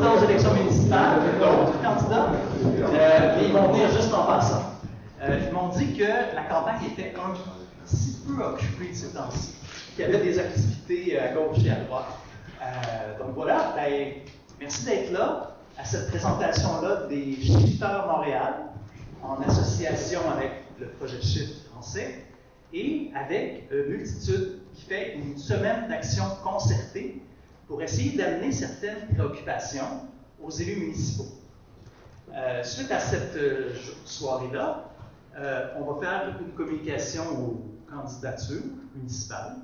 candidats aux élections municipales, d'autres candidats, mais ils vont venir juste en passant. Ils m'ont dit que la campagne était un si peu occupée de ces temps-ci, qu'il y avait des activités à gauche et à droite. Donc voilà, ben, merci d'être là à cette présentation-là des Shifters Montréal, en association avec le projet Shift français, et avec Multitude, qui fait une semaine d'action concertée pour essayer d'amener certaines préoccupations aux élus municipaux. Suite à cette soirée-là, on va faire une communication aux candidatures municipales,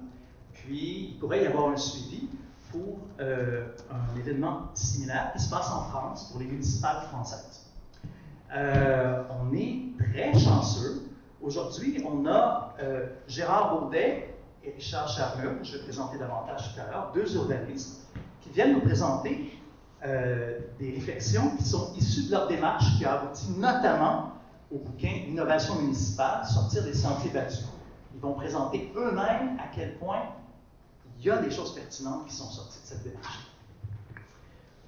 puis il pourrait y avoir un suivi pour un événement similaire qui se passe en France pour les municipales françaises. On est très chanceux. Aujourd'hui, on a Gérard Baudet et Richard Charmeux, que je vais présenter davantage tout à l'heure, deux urbanistes, qui viennent nous présenter des réflexions qui sont issues de leur démarche qui a abouti notamment au bouquin Innovation municipale, sortir des sentiers battus. Ils vont présenter eux-mêmes à quel point il y a des choses pertinentes qui sont sorties de cette démarche.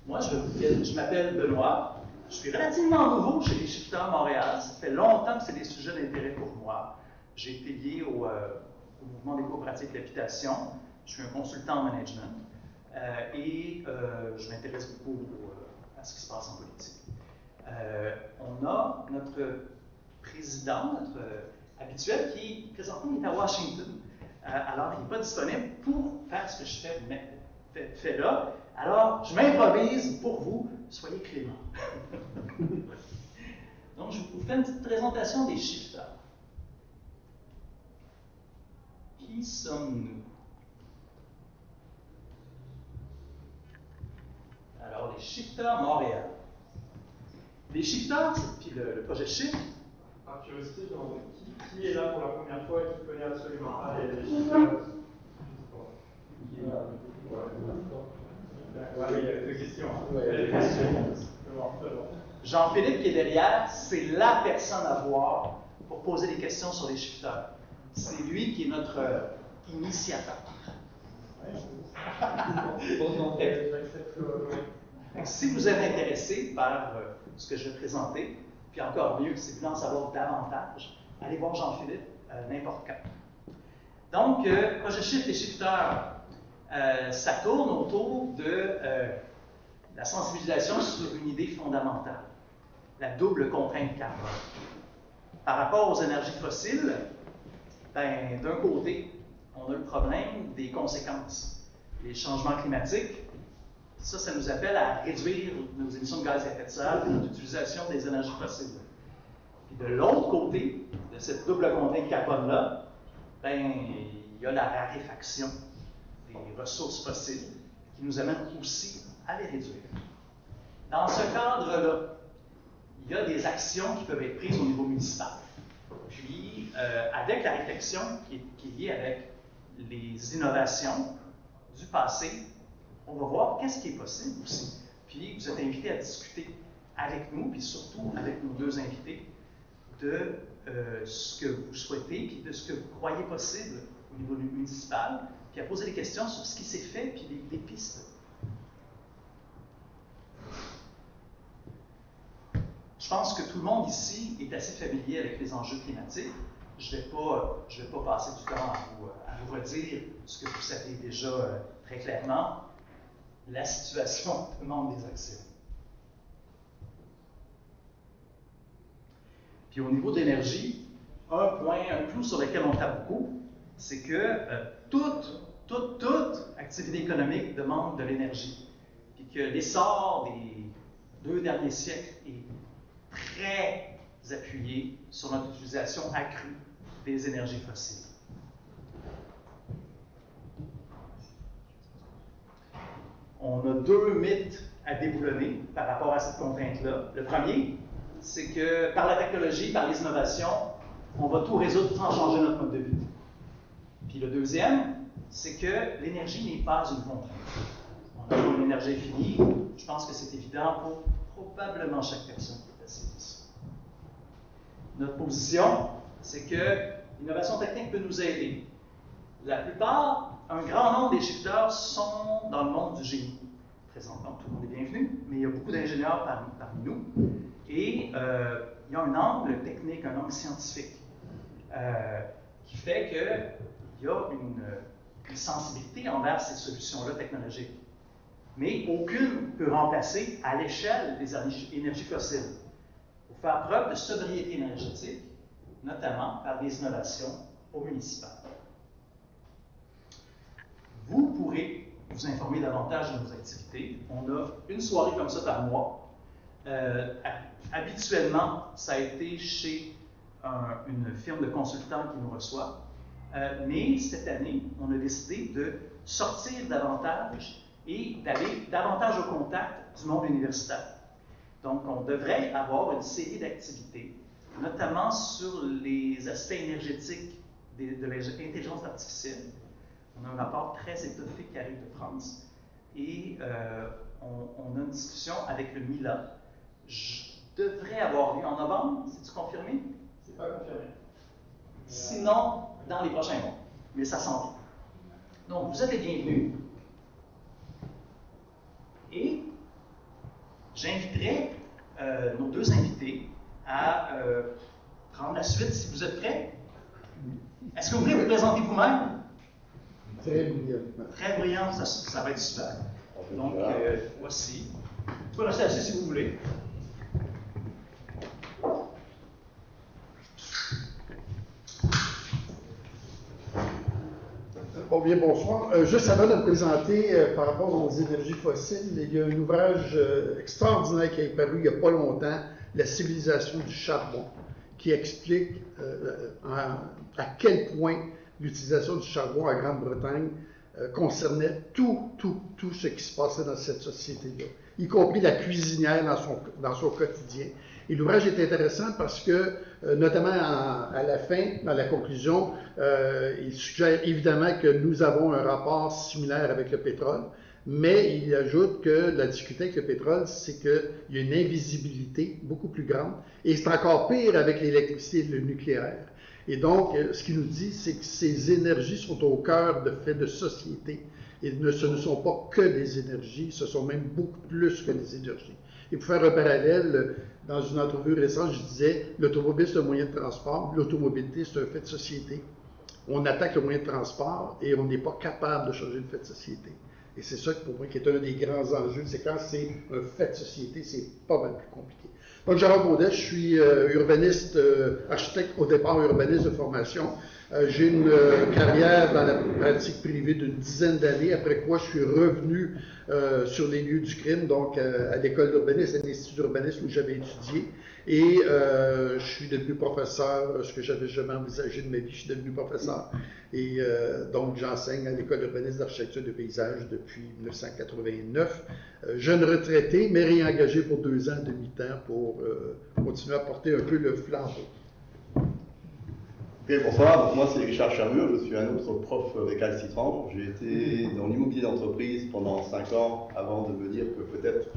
Moi, je m'appelle Benoît. Je suis relativement nouveau chez les Shifters Montréal. Ça fait longtemps que c'est des sujets d'intérêt pour moi. J'ai été lié au mouvement des coopératives d'habitation. Je suis un consultant en management et je m'intéresse beaucoup à ce qui se passe en politique. On a notre président, notre habituel, qui présentement est à Washington. Alors, il n'est pas disponible pour faire ce que je fais là. Alors, je m'improvise pour vous. Soyez clément. Donc, je vous fais une petite présentation des Shifters. Qui sommes-nous? Alors, les Shifters Montréal. Les Shifters, puis le projet Shift. Par curiosité, je demande qui est là pour la première fois et qui connaît absolument pas les Shifters? Oui, il y a deux questions. Jean-Philippe qui est derrière, c'est la personne à voir pour poser des questions sur les Shifters. C'est lui qui est notre initiateur. Si vous êtes intéressé par ce que je vais présenter, puis encore mieux, si vous voulez en savoir davantage, allez voir Jean-Philippe n'importe quand. Donc, projet Shift et Shifters, ça tourne autour de la sensibilisation sur une idée fondamentale, la double contrainte carbone. Par rapport aux énergies fossiles, ben, d'un côté, on a le problème des conséquences. Les changements climatiques, ça nous appelle à réduire nos émissions de gaz à effet de serre et notre utilisation des énergies fossiles. Puis de l'autre côté de cette double contrainte carbone-là, ben, il y a la raréfaction des ressources fossiles qui nous amène aussi à les réduire. Dans ce cadre-là, il y a des actions qui peuvent être prises au niveau municipal. Puis, avec la réflexion qui est liée avec les innovations du passé, on va voir qu'est-ce qui est possible aussi. Puis, vous êtes invités à discuter avec nous, puis surtout avec nos deux invités, de ce que vous souhaitez, puis de ce que vous croyez possible au niveau municipal, puis à poser des questions sur ce qui s'est fait, puis des pistes. Je pense que tout le monde ici est assez familier avec les enjeux climatiques. Je ne vais pas passer du temps à vous redire ce que vous savez déjà très clairement. La situation demande des actions. Puis au niveau de l'énergie, un clou sur lequel on tape beaucoup, c'est que toute activité économique demande de l'énergie. Puis que l'essor des 2 derniers siècles est très appuyé sur notre utilisation accrue des énergies fossiles. On a 2 mythes à déboulonner par rapport à cette contrainte-là. Le premier, c'est que par la technologie, par les innovations, on va tout résoudre sans changer notre mode de vie. Puis le deuxième, c'est que l'énergie n'est pas une contrainte. On a une énergie infinie. Je pense que c'est évident pour probablement chaque personne qui est assise ici. Notre position, c'est que l'innovation technique peut nous aider. La plupart, un grand nombre des shifters sont dans le monde du génie. présentement, tout le monde est bienvenu, mais il y a beaucoup d'ingénieurs parmi nous. Et il y a un angle technique, un angle scientifique, qui fait qu'il y a une sensibilité envers ces solutions-là technologiques. Mais aucune ne peut remplacer à l'échelle des énergies fossiles. Il faut faire preuve de sobriété énergétique, notamment par des innovations au municipal. Vous pourrez vous informer davantage de nos activités. On a une soirée comme ça par mois. Habituellement, ça a été chez une firme de consultants qui nous reçoit. Mais cette année, on a décidé de sortir davantage et d'aller davantage au contact du monde universitaire. Donc, on devrait avoir une série d'activités, notamment sur les aspects énergétiques de l'intelligence artificielle. On a un rapport très étoffé qui arrive de France et on a une discussion avec le MILA. Devrait avoir lieu en novembre, c'est-tu confirmé? C'est pas confirmé. Sinon, dans les prochains mois. Mais ça s'en vient. Donc, vous êtes les bienvenus. Et j'inviterai nos deux invités à prendre la suite si vous êtes prêts. Est-ce que vous voulez vous présenter vous-même? Très brillant. Très brillant, ça va être super. Donc, voici. Tu peux rester assis si vous voulez. Bon, bien, bonsoir. Juste avant de me présenter par rapport aux énergies fossiles, il y a un ouvrage extraordinaire qui est paru il n'y a pas longtemps, La civilisation du charbon, qui explique à quel point l'utilisation du charbon en Grande-Bretagne concernait tout ce qui se passait dans cette société-là, y compris la cuisinière dans son quotidien. Et l'ouvrage est intéressant parce que, notamment à la fin, dans la conclusion, il suggère évidemment que nous avons un rapport similaire avec le pétrole, mais il ajoute que la difficulté avec le pétrole, c'est qu'il y a une invisibilité beaucoup plus grande, et c'est encore pire avec l'électricité et le nucléaire. Et donc, ce qu'il nous dit, c'est que ces énergies sont au cœur de faits de société, et ce ne sont pas que des énergies, ce sont même beaucoup plus que des énergies. Et pour faire un parallèle, dans une entrevue récente, je disais, l'automobile c'est un moyen de transport, l'automobilité c'est un fait de société. On attaque le moyen de transport et on n'est pas capable de changer le fait de société. Et c'est ça pour moi qui est un des grands enjeux, c'est quand c'est un fait de société, c'est pas mal plus compliqué. Donc, Gérard Baudet, je suis urbaniste, architecte au départ, urbaniste de formation. J'ai une carrière dans la pratique privée d'une dizaine d'années, après quoi je suis revenu sur les lieux du crime, donc à l'école d'urbanisme, à l'Institut d'urbanisme où j'avais étudié. Et je suis devenu professeur, ce que j'avais jamais envisagé de ma vie, je suis devenu professeur. Et donc j'enseigne à l'école d'urbanisme d'architecture de paysage depuis 1989. Jeune retraité, mais réengagé pour 2 ans de mi-temps pour continuer à porter un peu le flambeau. Ok, bonsoir, donc moi c'est Richard Charmur, je suis un autre prof récalcitrant. J'ai été dans l'immobilier d'entreprise pendant 5 ans avant de me dire que peut-être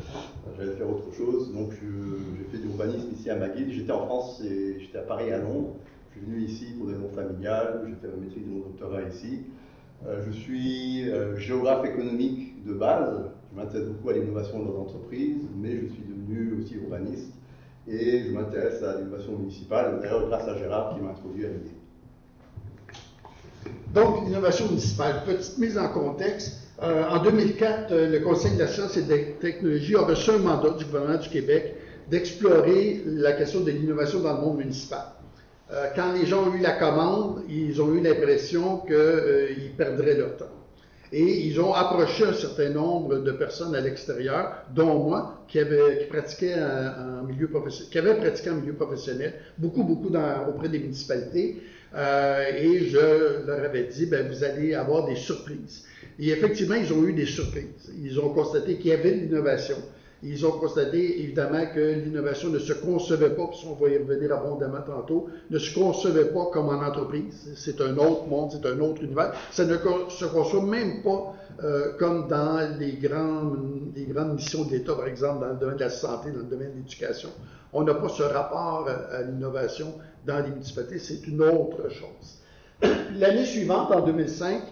j'allais faire autre chose. Donc j'ai fait de l'urbanisme ici à McGill. J'étais en France et j'étais à Paris et à Londres. Je suis venu ici pour des raisons familiales, j'ai fait ma maîtrise de mon doctorat ici. Je suis géographe économique de base, je m'intéresse beaucoup à l'innovation dans les entreprises, mais je suis devenu aussi urbaniste. Et je m'intéresse à l'innovation municipale, d'ailleurs grâce à Gérard qui m'a introduit à l'idée. Donc, l'innovation municipale, petite mise en contexte. En 2004, le Conseil de la science et de la technologie a reçu un mandat du gouvernement du Québec d'explorer la question de l'innovation dans le monde municipal. Quand les gens ont eu la commande, ils ont eu l'impression qu'ils perdraient leur temps. Et ils ont approché un certain nombre de personnes à l'extérieur, dont moi, qui pratiquais en milieu professionnel, qui avait pratiqué en milieu professionnel, beaucoup auprès des municipalités. Et je leur avais dit, vous allez avoir des surprises. Et effectivement, ils ont eu des surprises. Ils ont constaté qu'il y avait de l'innovation. Ils ont constaté, évidemment, que l'innovation ne se concevait pas, puis on va y revenir abondamment tantôt, ne se concevait pas comme en entreprise. C'est un autre monde, c'est un autre univers. Ça ne se conçoit même pas comme dans les grandes missions de l'État, par exemple, dans le domaine de la santé, dans le domaine de l'éducation. On n'a pas ce rapport à l'innovation dans les municipalités, c'est une autre chose. L'année suivante, en 2005,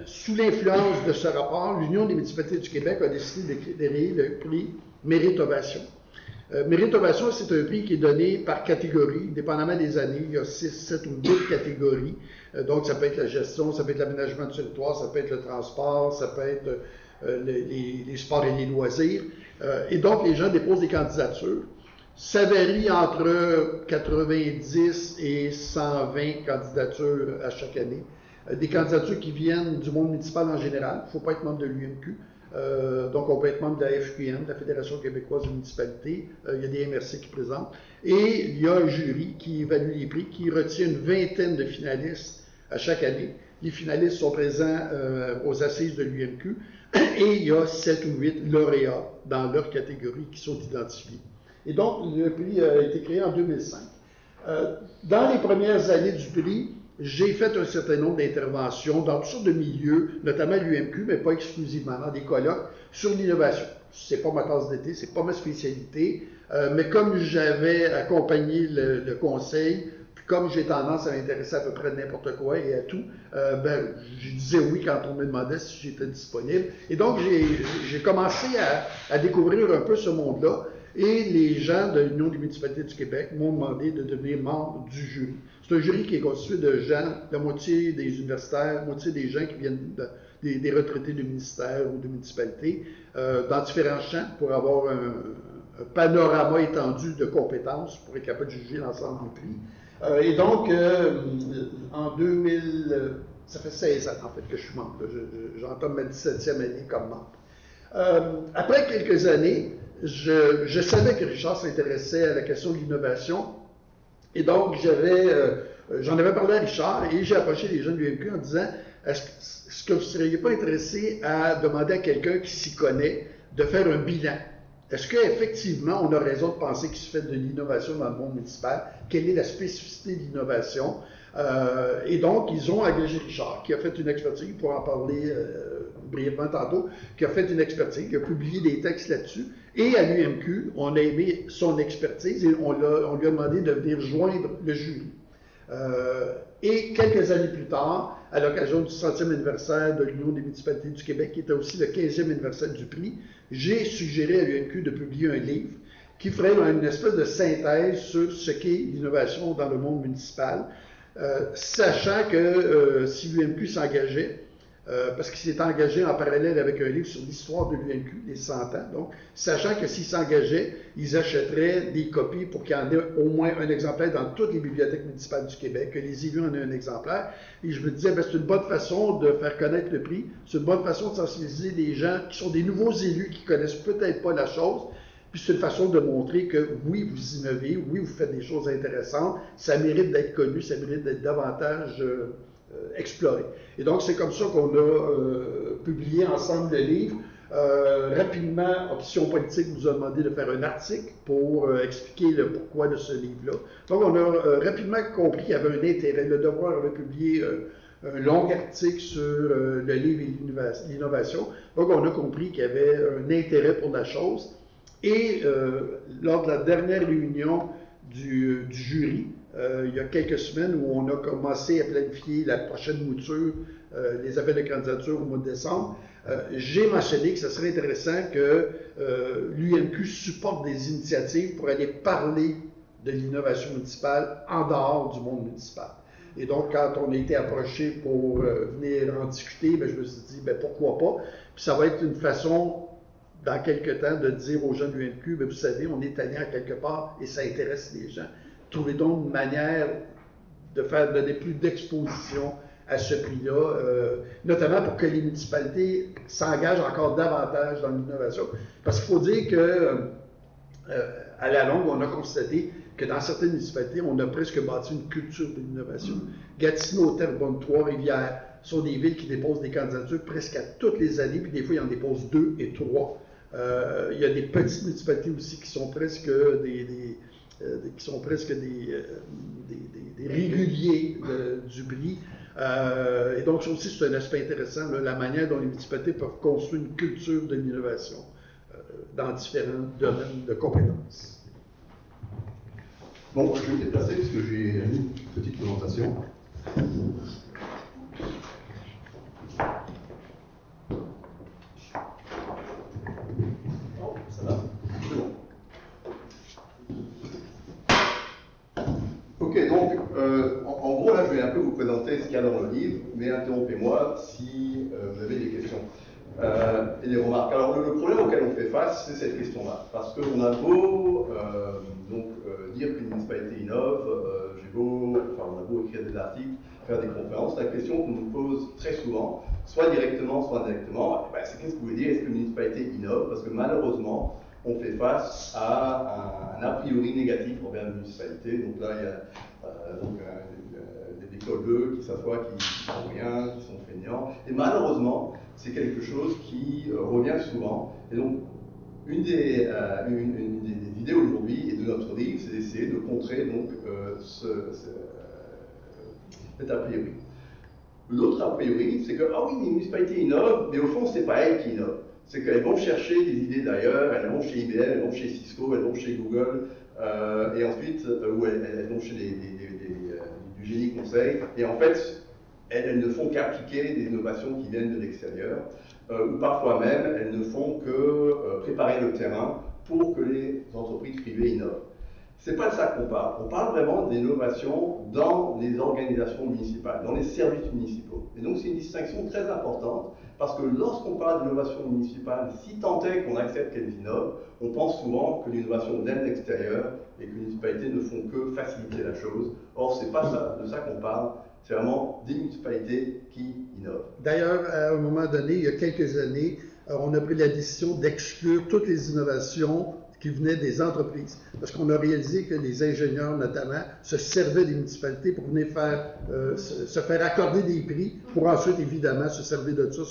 Sous l'influence de ce rapport, l'Union des municipalités du Québec a décidé de créer le prix Mérite-Ovation. Mérite-Ovation, c'est un prix qui est donné par catégorie, dépendamment des années. Il y a 6, 7 ou 8 catégories. Donc, ça peut être la gestion, ça peut être l'aménagement du territoire, ça peut être le transport, ça peut être les sports et les loisirs. Et donc, les gens déposent des candidatures. Ça varie entre 90 et 120 candidatures à chaque année. Des candidatures qui viennent du monde municipal en général. Il ne faut pas être membre de l'UMQ. Donc, on peut être membre de la FQM, de la Fédération québécoise des municipalités. Il y a des MRC qui présentent. Et il y a un jury qui évalue les prix, qui retient une vingtaine de finalistes à chaque année. Les finalistes sont présents aux assises de l'UMQ. Et il y a 7 ou 8 lauréats dans leur catégorie qui sont identifiés. Et donc, le prix a été créé en 2005. Dans les premières années du prix, j'ai fait un certain nombre d'interventions dans toutes sortes de milieux, notamment l'UMQ, mais pas exclusivement, dans des colloques sur l'innovation. C'est pas ma tasse d'été, c'est pas ma spécialité, mais comme j'avais accompagné le conseil, puis comme j'ai tendance à m'intéresser à peu près n'importe quoi et à tout, je disais oui quand on me demandait si j'étais disponible. Et donc, j'ai commencé à découvrir un peu ce monde-là. Et les gens de l'Union des municipalités du Québec m'ont demandé de devenir membre du jury. C'est un jury qui est constitué de gens, la moitié des universitaires, la moitié des gens qui viennent des retraités de ministères ou de municipalités, dans différents champs, pour avoir un panorama étendu de compétences pour être capable de juger l'ensemble du prix. Et donc, en 2000, ça fait 16 ans en fait que je suis membre. J'entame ma 17e année comme membre. Après quelques années, je savais que Richard s'intéressait à la question de l'innovation. Et donc, j'en avais parlé à Richard et j'ai approché les jeunes de l'UMQ en disant est-ce que vous ne seriez pas intéressé à demander à quelqu'un qui s'y connaît de faire un bilan? Est-ce qu'effectivement, on a raison de penser qu'il se fait de l'innovation dans le monde municipal? Quelle est la spécificité de l'innovation? Et donc, ils ont engagé Richard, qui a fait une expertise, pour en parler brièvement tantôt, qui a fait une expertise, qui a publié des textes là-dessus. Et à l'UMQ, on a aimé son expertise et on lui a demandé de venir joindre le jury. Et quelques années plus tard, à l'occasion du 100e anniversaire de l'Union des municipalités du Québec, qui était aussi le 15e anniversaire du prix, j'ai suggéré à l'UMQ de publier un livre qui ferait une espèce de synthèse sur ce qu'est l'innovation dans le monde municipal, sachant que si l'UMQ s'engageait, parce qu'il s'est engagé en parallèle avec un livre sur l'histoire de l'UMQ, les 100 ans, donc, sachant que s'ils s'engageaient, ils achèteraient des copies pour qu'il y en ait au moins un exemplaire dans toutes les bibliothèques municipales du Québec, que les élus en aient un exemplaire. Et je me disais, c'est une bonne façon de faire connaître le prix, c'est une bonne façon de sensibiliser des gens qui sont des nouveaux élus qui connaissent peut-être pas la chose, puis c'est une façon de montrer que oui, vous innovez, oui, vous faites des choses intéressantes, ça mérite d'être connu, ça mérite d'être davantage exploré. Et donc, c'est comme ça qu'on a publié ensemble le livre. Rapidement, Option Politique nous a demandé de faire un article pour expliquer le pourquoi de ce livre-là. Donc, on a rapidement compris qu'il y avait un intérêt. Le Devoir avait publié un long article sur le livre et l'innovation. Donc, on a compris qu'il y avait un intérêt pour la chose. Et lors de la dernière réunion du jury, il y a quelques semaines où on a commencé à planifier la prochaine mouture, les appels de candidature au mois de décembre, j'ai mentionné que ce serait intéressant que l'UMQ supporte des initiatives pour aller parler de l'innovation municipale en dehors du monde municipal. Et donc, quand on a été approché pour venir en discuter, je me suis dit, pourquoi pas? Puis ça va être une façon, dans quelques temps, de dire aux gens de l'UMQ, vous savez, on est allé à quelque part et ça intéresse les gens. Trouvez donc une manière de faire donner plus d'exposition à ce prix-là, notamment pour que les municipalités s'engagent encore davantage dans l'innovation. Parce qu'il faut dire que, à la longue, on a constaté que dans certaines municipalités, on a presque bâti une culture de l'innovation. Gatineau, Terrebonne, Trois-Rivières sont des villes qui déposent des candidatures presque à toutes les années, puis des fois, ils en déposent 2 et 3. Il y a des petites municipalités aussi qui sont presque des réguliers du prix. Et donc, ça aussi, c'est un aspect intéressant, la manière dont les municipalités peuvent construire une culture de l'innovation dans différents domaines de compétences. Bon, je vais me déplacer parce que j'ai une petite présentation. présenter ce qu'il y a dans le livre, mais interrompez-moi si vous avez des questions et des remarques. Alors le problème auquel on fait face, c'est cette question-là. Parce qu'on a beau dire qu'une municipalité innove, on a beau écrire des articles, faire des conférences, la question qu'on nous pose très souvent, soit directement, soit indirectement, c'est qu'est-ce que vous voulez dire, est-ce qu'une municipalité innove? Parce que malheureusement, on fait face à un a priori négatif envers la municipalité. Donc là, il y a des écoles bleus qui s'assoient, qui font rien, qui sont feignants. Et malheureusement, c'est quelque chose qui revient souvent. Et donc, une des idées aujourd'hui et de notre livre, c'est d'essayer de contrer donc, cet a priori. L'autre a priori, c'est que, ah oui, les municipalités innovent, mais au fond, c'est pas elles qui innovent. C'est qu'elles vont chercher des idées d'ailleurs, elles vont chez IBM, elles vont chez Cisco, elles vont chez Google, et ensuite, elles vont chez du génie conseil, et en fait, elles ne font qu'appliquer des innovations qui viennent de l'extérieur, ou parfois même, elles ne font que préparer le terrain pour que les entreprises privées innovent. C'est pas de ça qu'on parle. On parle vraiment d'innovation dans les organisations municipales, dans les services municipaux. Et donc c'est une distinction très importante, parce que lorsqu'on parle d'innovation municipale, si tant est qu'on accepte qu'elles innovent, on pense souvent que l'innovation vient de l'extérieur et que les municipalités ne font que faciliter la chose. Or, c'est pas de ça qu'on parle, c'est vraiment des municipalités qui innovent. D'ailleurs, à un moment donné, il y a quelques années, on a pris la décision d'exclure toutes les innovations qui venaient des entreprises. Parce qu'on a réalisé que les ingénieurs, notamment, se servaient des municipalités pour venir se faire accorder des prix, pour ensuite, évidemment, se servir de ça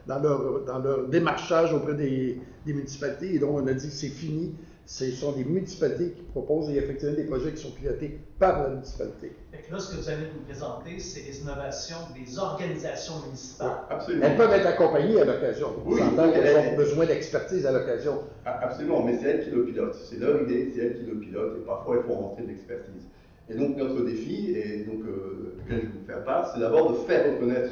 dans leur démarchage auprès des municipalités. Et donc, on a dit que c'est fini. Ce sont les municipalités qui proposent, et effectivement, des projets qui sont pilotés par la municipalité. Fait que là, ce que vous allez nous présenter, c'est les innovations des organisations municipales. Oui, absolument. Elles peuvent être accompagnées à l'occasion. Oui, elles ont besoin d'expertise à l'occasion. Absolument, mais c'est elles qui le pilotent. C'est leur idée, c'est elles qui le pilotent, et parfois, il faut rentrer de l'expertise. Et donc, notre défi, et donc, duquel je vais vous faire part, c'est d'abord de faire reconnaître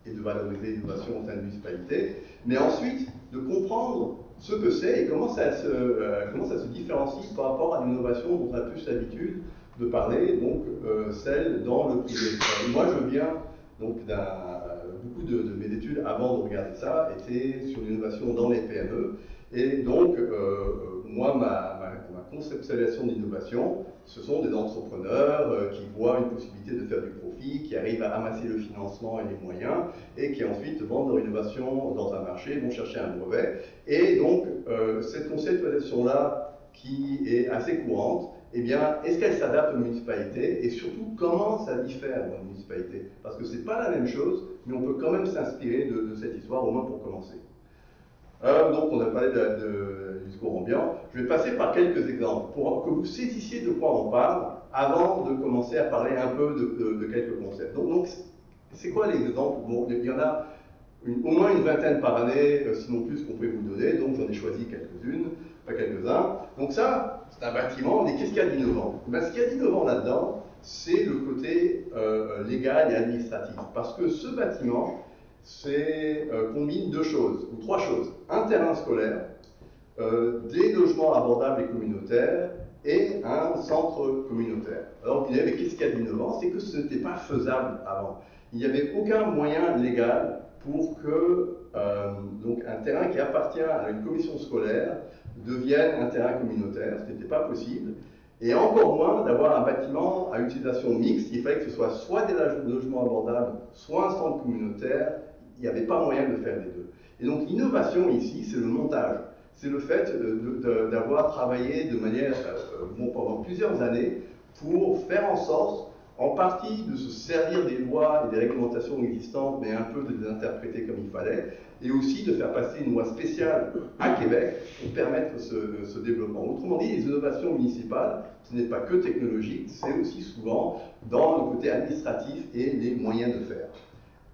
et de valoriser l'innovation au sein de municipalités, mais ensuite, de comprendre ce que c'est et comment ça se différencie par rapport à l'innovation dont on a plus l'habitude de parler, donc celle dans le privé. Moi, je viens donc beaucoup de mes études avant de regarder ça étaient sur l'innovation dans les PME, et donc moi, ma conceptualisation d'innovation, ce sont des entrepreneurs qui voient une possibilité de faire du profit, qui arrivent à amasser le financement et les moyens, et qui ensuite vendent leur innovation dans un marché, vont chercher un brevet. Et donc, cette conceptualisation-là, qui est assez courante, eh bien, est-ce qu'elle s'adapte aux municipalités? Et surtout, comment ça diffère dans les municipalités? Parce que ce n'est pas la même chose, mais on peut quand même s'inspirer de cette histoire, au moins pour commencer. Donc, on a parlé du discours ambiant. Je vais passer par quelques exemples pour que vous saisissiez de quoi on parle avant de commencer à parler un peu de quelques concepts. Donc c'est quoi les exemples? Bon, il y en a au moins une vingtaine par année, sinon plus, qu'on peut vous donner. Donc, j'en ai choisi quelques-uns. Donc ça, c'est un bâtiment, mais qu'est-ce qu'il y a d'innovant? Ce qu'il y a d'innovant là-dedans, c'est le côté légal et administratif. Parce que ce bâtiment, combine deux choses, ou trois choses. Un terrain scolaire, des logements abordables et communautaires, et un centre communautaire. Alors, qu'est-ce qu'il y a d'innovant? C'est que ce n'était pas faisable avant. Il n'y avait aucun moyen légal pour que donc un terrain qui appartient à une commission scolaire devienne un terrain communautaire. Ce n'était pas possible. Et encore moins d'avoir un bâtiment à utilisation mixte. Il fallait que ce soit soit des logements abordables, soit un centre communautaire. Il n'y avait pas moyen de faire les deux. Et donc l'innovation ici, c'est le montage. C'est le fait d'avoir travaillé de manière, pendant plusieurs années, pour faire en sorte, en partie, de se servir des lois et des réglementations existantes, mais un peu de les interpréter comme il fallait, et aussi de faire passer une loi spéciale à Québec pour permettre ce développement. Autrement dit, les innovations municipales, ce n'est pas que technologique, c'est aussi souvent dans le côté administratif et les moyens de faire.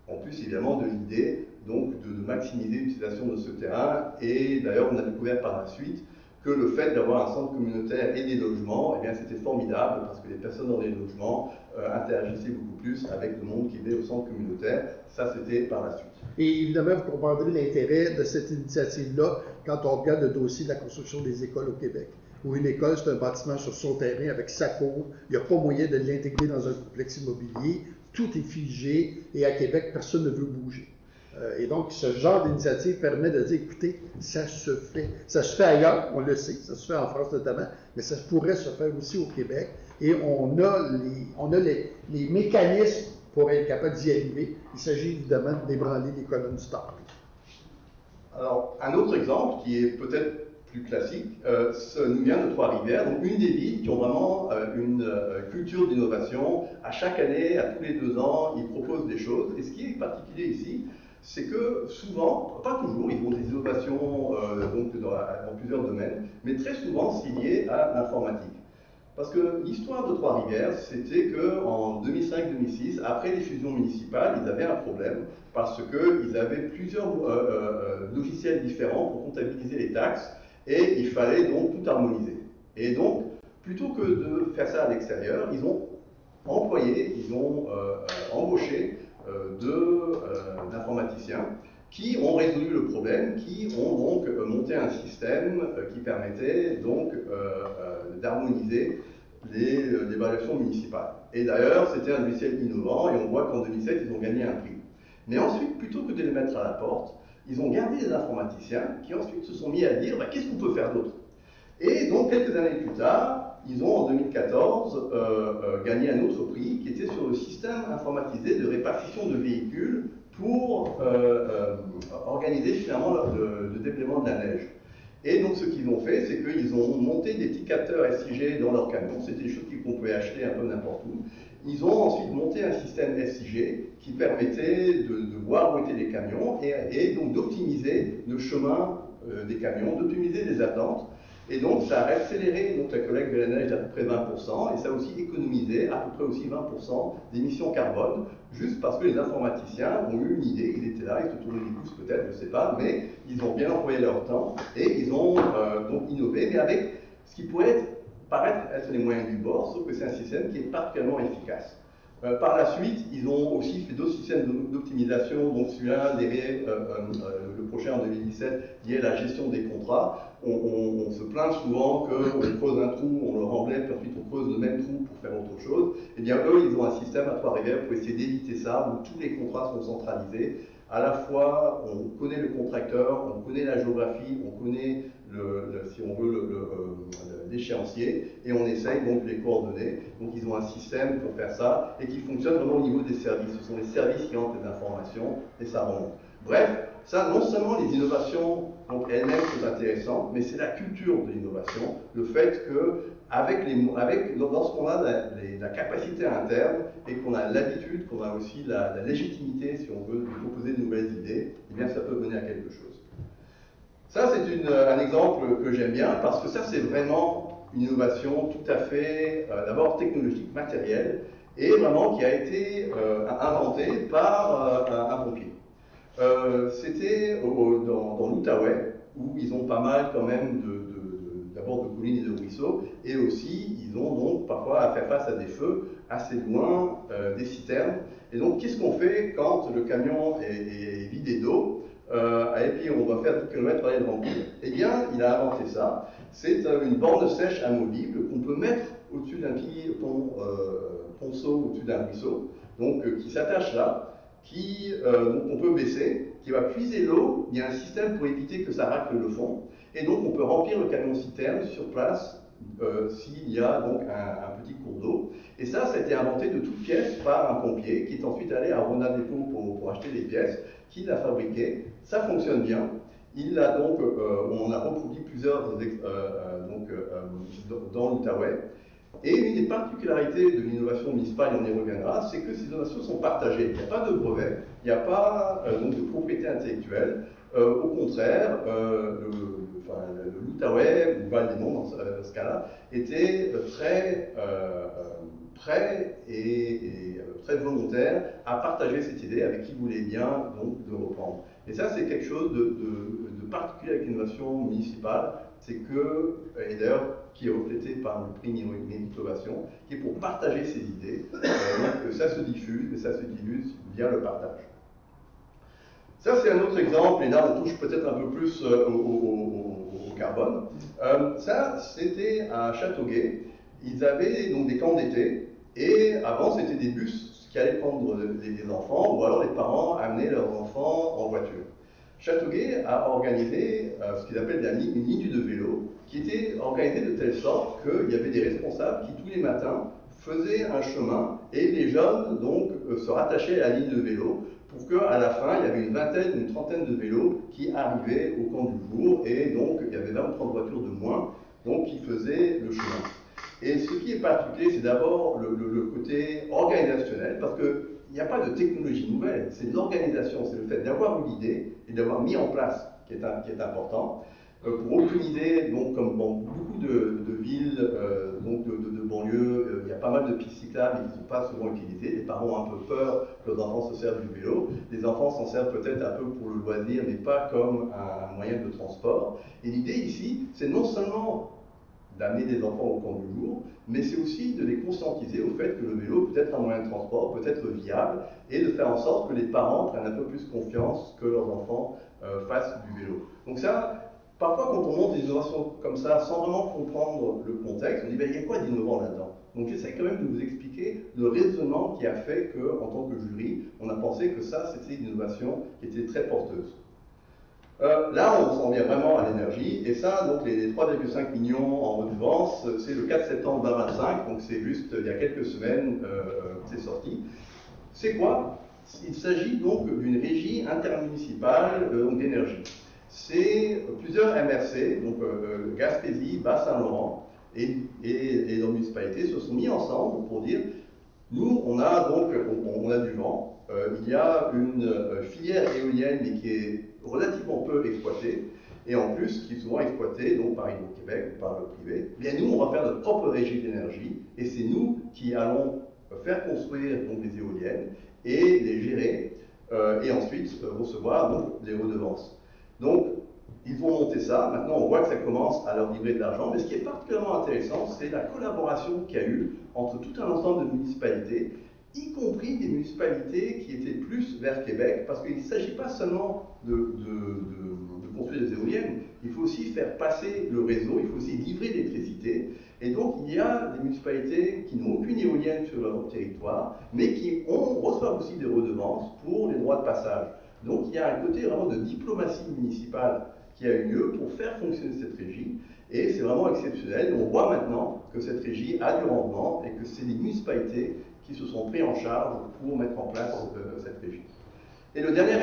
En plus, évidemment, de l'idée donc de maximiser l'utilisation de ce terrain. Et d'ailleurs, on a découvert par la suite que le fait d'avoir un centre communautaire et des logements, eh bien, c'était formidable parce que les personnes dans les logements interagissaient beaucoup plus avec le monde qui était au centre communautaire. Ça, c'était par la suite. Et évidemment, vous comprendrez l'intérêt de cette initiative-là quand on regarde le dossier de la construction des écoles au Québec. Où une école, c'est un bâtiment sur son terrain avec sa cour. Il n'y a pas moyen de l'intégrer dans un complexe immobilier. tout est figé et à Québec, personne ne veut bouger. Et donc, ce genre d'initiative permet de dire, écoutez, ça se fait ailleurs, on le sait, ça se fait en France notamment, mais ça pourrait se faire aussi au Québec. Et on a les mécanismes pour être capable d'y arriver. Il s'agit évidemment de débranler les colonnes du temple. Alors, un autre exemple qui est peut-être plus classique, nous vient de Trois-Rivières, donc une des villes qui ont vraiment une culture d'innovation. À chaque année, à tous les 2 ans, ils proposent des choses. Et ce qui est particulier ici, c'est que souvent, pas toujours, ils font des innovations donc dans plusieurs domaines, mais très souvent c'est lié à l'informatique. Parce que l'histoire de Trois-Rivières, c'était qu'en 2005-2006, après les fusions municipales, ils avaient un problème parce qu'ils avaient plusieurs logiciels différents pour comptabiliser les taxes et il fallait donc tout harmoniser. Et donc, plutôt que de faire ça à l'extérieur, ils ont embauché d'informaticiens qui ont résolu le problème, qui ont donc monté un système qui permettait donc d'harmoniser l'évaluation municipale. Et d'ailleurs, c'était un logiciel innovant et on voit qu'en 2007, ils ont gagné un prix. Mais ensuite, plutôt que de les mettre à la porte, ils ont gardé des informaticiens qui ensuite se sont mis à dire qu'est-ce qu'on peut faire d'autre. Et donc, quelques années plus tard, ils ont en 2014 gagné un autre prix qui était sur le système informatisé de répartition de véhicules pour organiser finalement le déblaiement de la neige. Et donc ce qu'ils ont fait, c'est qu'ils ont monté des petits capteurs SIG dans leurs camions, c'était des choses qu'on pouvait acheter un peu n'importe où. Ils ont ensuite monté un système SIG qui permettait de voir où étaient les camions et donc d'optimiser le chemin des camions, d'optimiser les attentes. Et donc, ça a accéléré donc, la collecte de la neige d'à peu près 20%, et ça a aussi économisé à peu près aussi 20% d'émissions carbone, juste parce que les informaticiens ont eu une idée, ils étaient là, ils se tournaient les pouces peut-être, je ne sais pas, mais ils ont bien employé leur temps, et ils ont donc innové, mais avec ce qui pourrait paraître être les moyens du bord, sauf que c'est un système qui est particulièrement efficace. Par la suite, ils ont aussi fait d'autres systèmes d'optimisation, donc celui-là, le prochain en 2017, lié à la gestion des contrats. On se plaint souvent qu'on creuse un trou, on le remblait, puis ensuite on creuse le même trou pour faire autre chose. Eh bien, eux, ils ont un système à Trois-Rivières pour essayer d'éviter ça, où tous les contrats sont centralisés. À la fois, on connaît le contracteur, on connaît la géographie, on connaît, si on veut, l'échéancier, et on essaye donc les coordonnées. Donc ils ont un système pour faire ça, et qui fonctionne vraiment au niveau des services. Ce sont les services qui entrent les informations, et ça remonte. Bref, ça, non seulement les innovations elles-mêmes sont intéressantes, mais c'est la culture de l'innovation, le fait que lorsqu'on a la capacité interne et qu'on a l'habitude, qu'on a aussi la légitimité, si on veut, de proposer de nouvelles idées, eh bien ça peut mener à quelque chose. Ça, c'est un exemple que j'aime bien, parce que ça, c'est vraiment une innovation tout à fait, d'abord technologique, matérielle, et vraiment qui a été inventée par un pompier. C'était dans l'Outaouais, où ils ont pas mal quand même d'abord de collines et de ruisseaux, et aussi ils ont donc parfois à faire face à des feux assez loin des citernes. Et donc qu'est-ce qu'on fait quand le camion est vidé d'eau et puis on va faire 10 km pour aller le remplir? Eh bien, il a inventé ça. C'est une borne sèche amovible qu'on peut mettre au-dessus d'un petit ponceau, au-dessus d'un ruisseau, donc qui s'attache là, donc on peut baisser, qui va puiser l'eau. Il y a un système pour éviter que ça racle le fond, et donc on peut remplir le camion citerne sur place s'il y a donc un petit cours d'eau. Et ça a été inventé de toutes pièces par un pompier qui est ensuite allé à Rona Dépôt pour acheter les pièces, qui l'a fabriqué. Ça fonctionne bien. Il a donc, on a reproduit plusieurs dans l'Outaouais. Et une des particularités de l'innovation municipale, et on y reviendra, c'est que ces innovations sont partagées. Il n'y a pas de brevet, il n'y a pas donc de propriété intellectuelle. Au contraire, l'Outaouais, ou Val-des-Monts dans ce cas-là, était très prêt et très volontaire à partager cette idée avec qui voulait bien donc de reprendre. Et ça, c'est quelque chose de particulier avec l'innovation municipale, c'est que, et d'ailleurs qui est reflété par le prix Innovation, qui est pour partager ses idées, donc ça se diffuse, mais ça se diffuse via le partage. Ça, c'est un autre exemple, et là on touche peut-être un peu plus au carbone. Ça, c'était à Châteauguay. Ils avaient donc des camps d'été, et avant c'était des bus qui allaient prendre les enfants, ou alors les parents amenaient leurs enfants en voiture. Châteauguay a organisé ce qu'ils appellent une ligne de vélo, qui était organisée de telle sorte qu'il y avait des responsables qui, tous les matins, faisaient un chemin, et les jeunes, donc, se rattachaient à la ligne de vélo, pour qu'à la fin, il y avait une vingtaine, une trentaine de vélos qui arrivaient au camp du jour, et donc, il y avait 20 ou 30 voitures de moins, donc, qui faisaient le chemin. Et ce qui est particulier, c'est d'abord le côté organisationnel, parce qu'il n'y a pas de technologie nouvelle, c'est l'organisation, c'est le fait d'avoir eu l'idée et d'avoir mis en place qui est important. Pour aucune idée, donc, comme dans beaucoup de villes, donc de banlieues, il y a pas mal de pistes cyclables qui ne sont pas souvent utilisées. Les parents ont un peu peur que leurs enfants se servent du vélo. Les enfants s'en servent peut-être un peu pour le loisir, mais pas comme un moyen de transport. Et l'idée ici, c'est non seulement d'amener des enfants au camp du jour, mais c'est aussi de les conscientiser au fait que le vélo peut être un moyen de transport, peut être viable, et de faire en sorte que les parents prennent un peu plus confiance que leurs enfants fassent du vélo. Donc ça, parfois quand on monte des innovations comme ça, sans vraiment comprendre le contexte, on dit ben, il y a quoi d'innovant là-dedans? Donc j'essaie quand même de vous expliquer le raisonnement qui a fait qu'en tant que jury, on a pensé que ça, c'était une innovation qui était très porteuse. Là, on s'en vient vraiment à l'énergie, et ça, donc les 3,5 millions en redevance, c'est le 4 septembre 2025, donc c'est juste il y a quelques semaines, c'est sorti. C'est quoi? Il s'agit donc d'une régie intermunicipale d'énergie. C'est plusieurs MRC, donc Gaspésie, Bas-Saint-Laurent et nos municipalités se sont mis ensemble pour dire, nous, on a du vent, il y a une filière éolienne, mais qui est relativement peu exploitée, et en plus qui est souvent exploitée donc, par Hydro-Québec ou par le privé. Eh bien, nous, on va faire notre propre régie d'énergie, et c'est nous qui allons faire construire donc, des éoliennes et les gérer, et ensuite recevoir donc, les redevances. Donc, ils vont monter ça. Maintenant, on voit que ça commence à leur livrer de l'argent. Mais ce qui est particulièrement intéressant, c'est la collaboration qu'il y a eu entre tout un ensemble de municipalités, y compris des municipalités qui étaient plus vers Québec, parce qu'il ne s'agit pas seulement de construire des éoliennes, il faut aussi faire passer le réseau, il faut aussi livrer l'électricité. Et donc, il y a des municipalités qui n'ont aucune éolienne sur leur territoire, mais qui reçoivent aussi des redevances pour les droits de passage. Donc, il y a un côté vraiment de diplomatie municipale qui a eu lieu pour faire fonctionner cette régie, et c'est vraiment exceptionnel. On voit maintenant que cette régie a du rendement et que c'est les municipalités qui se sont pris en charge pour mettre en place cette régie. Et le dernier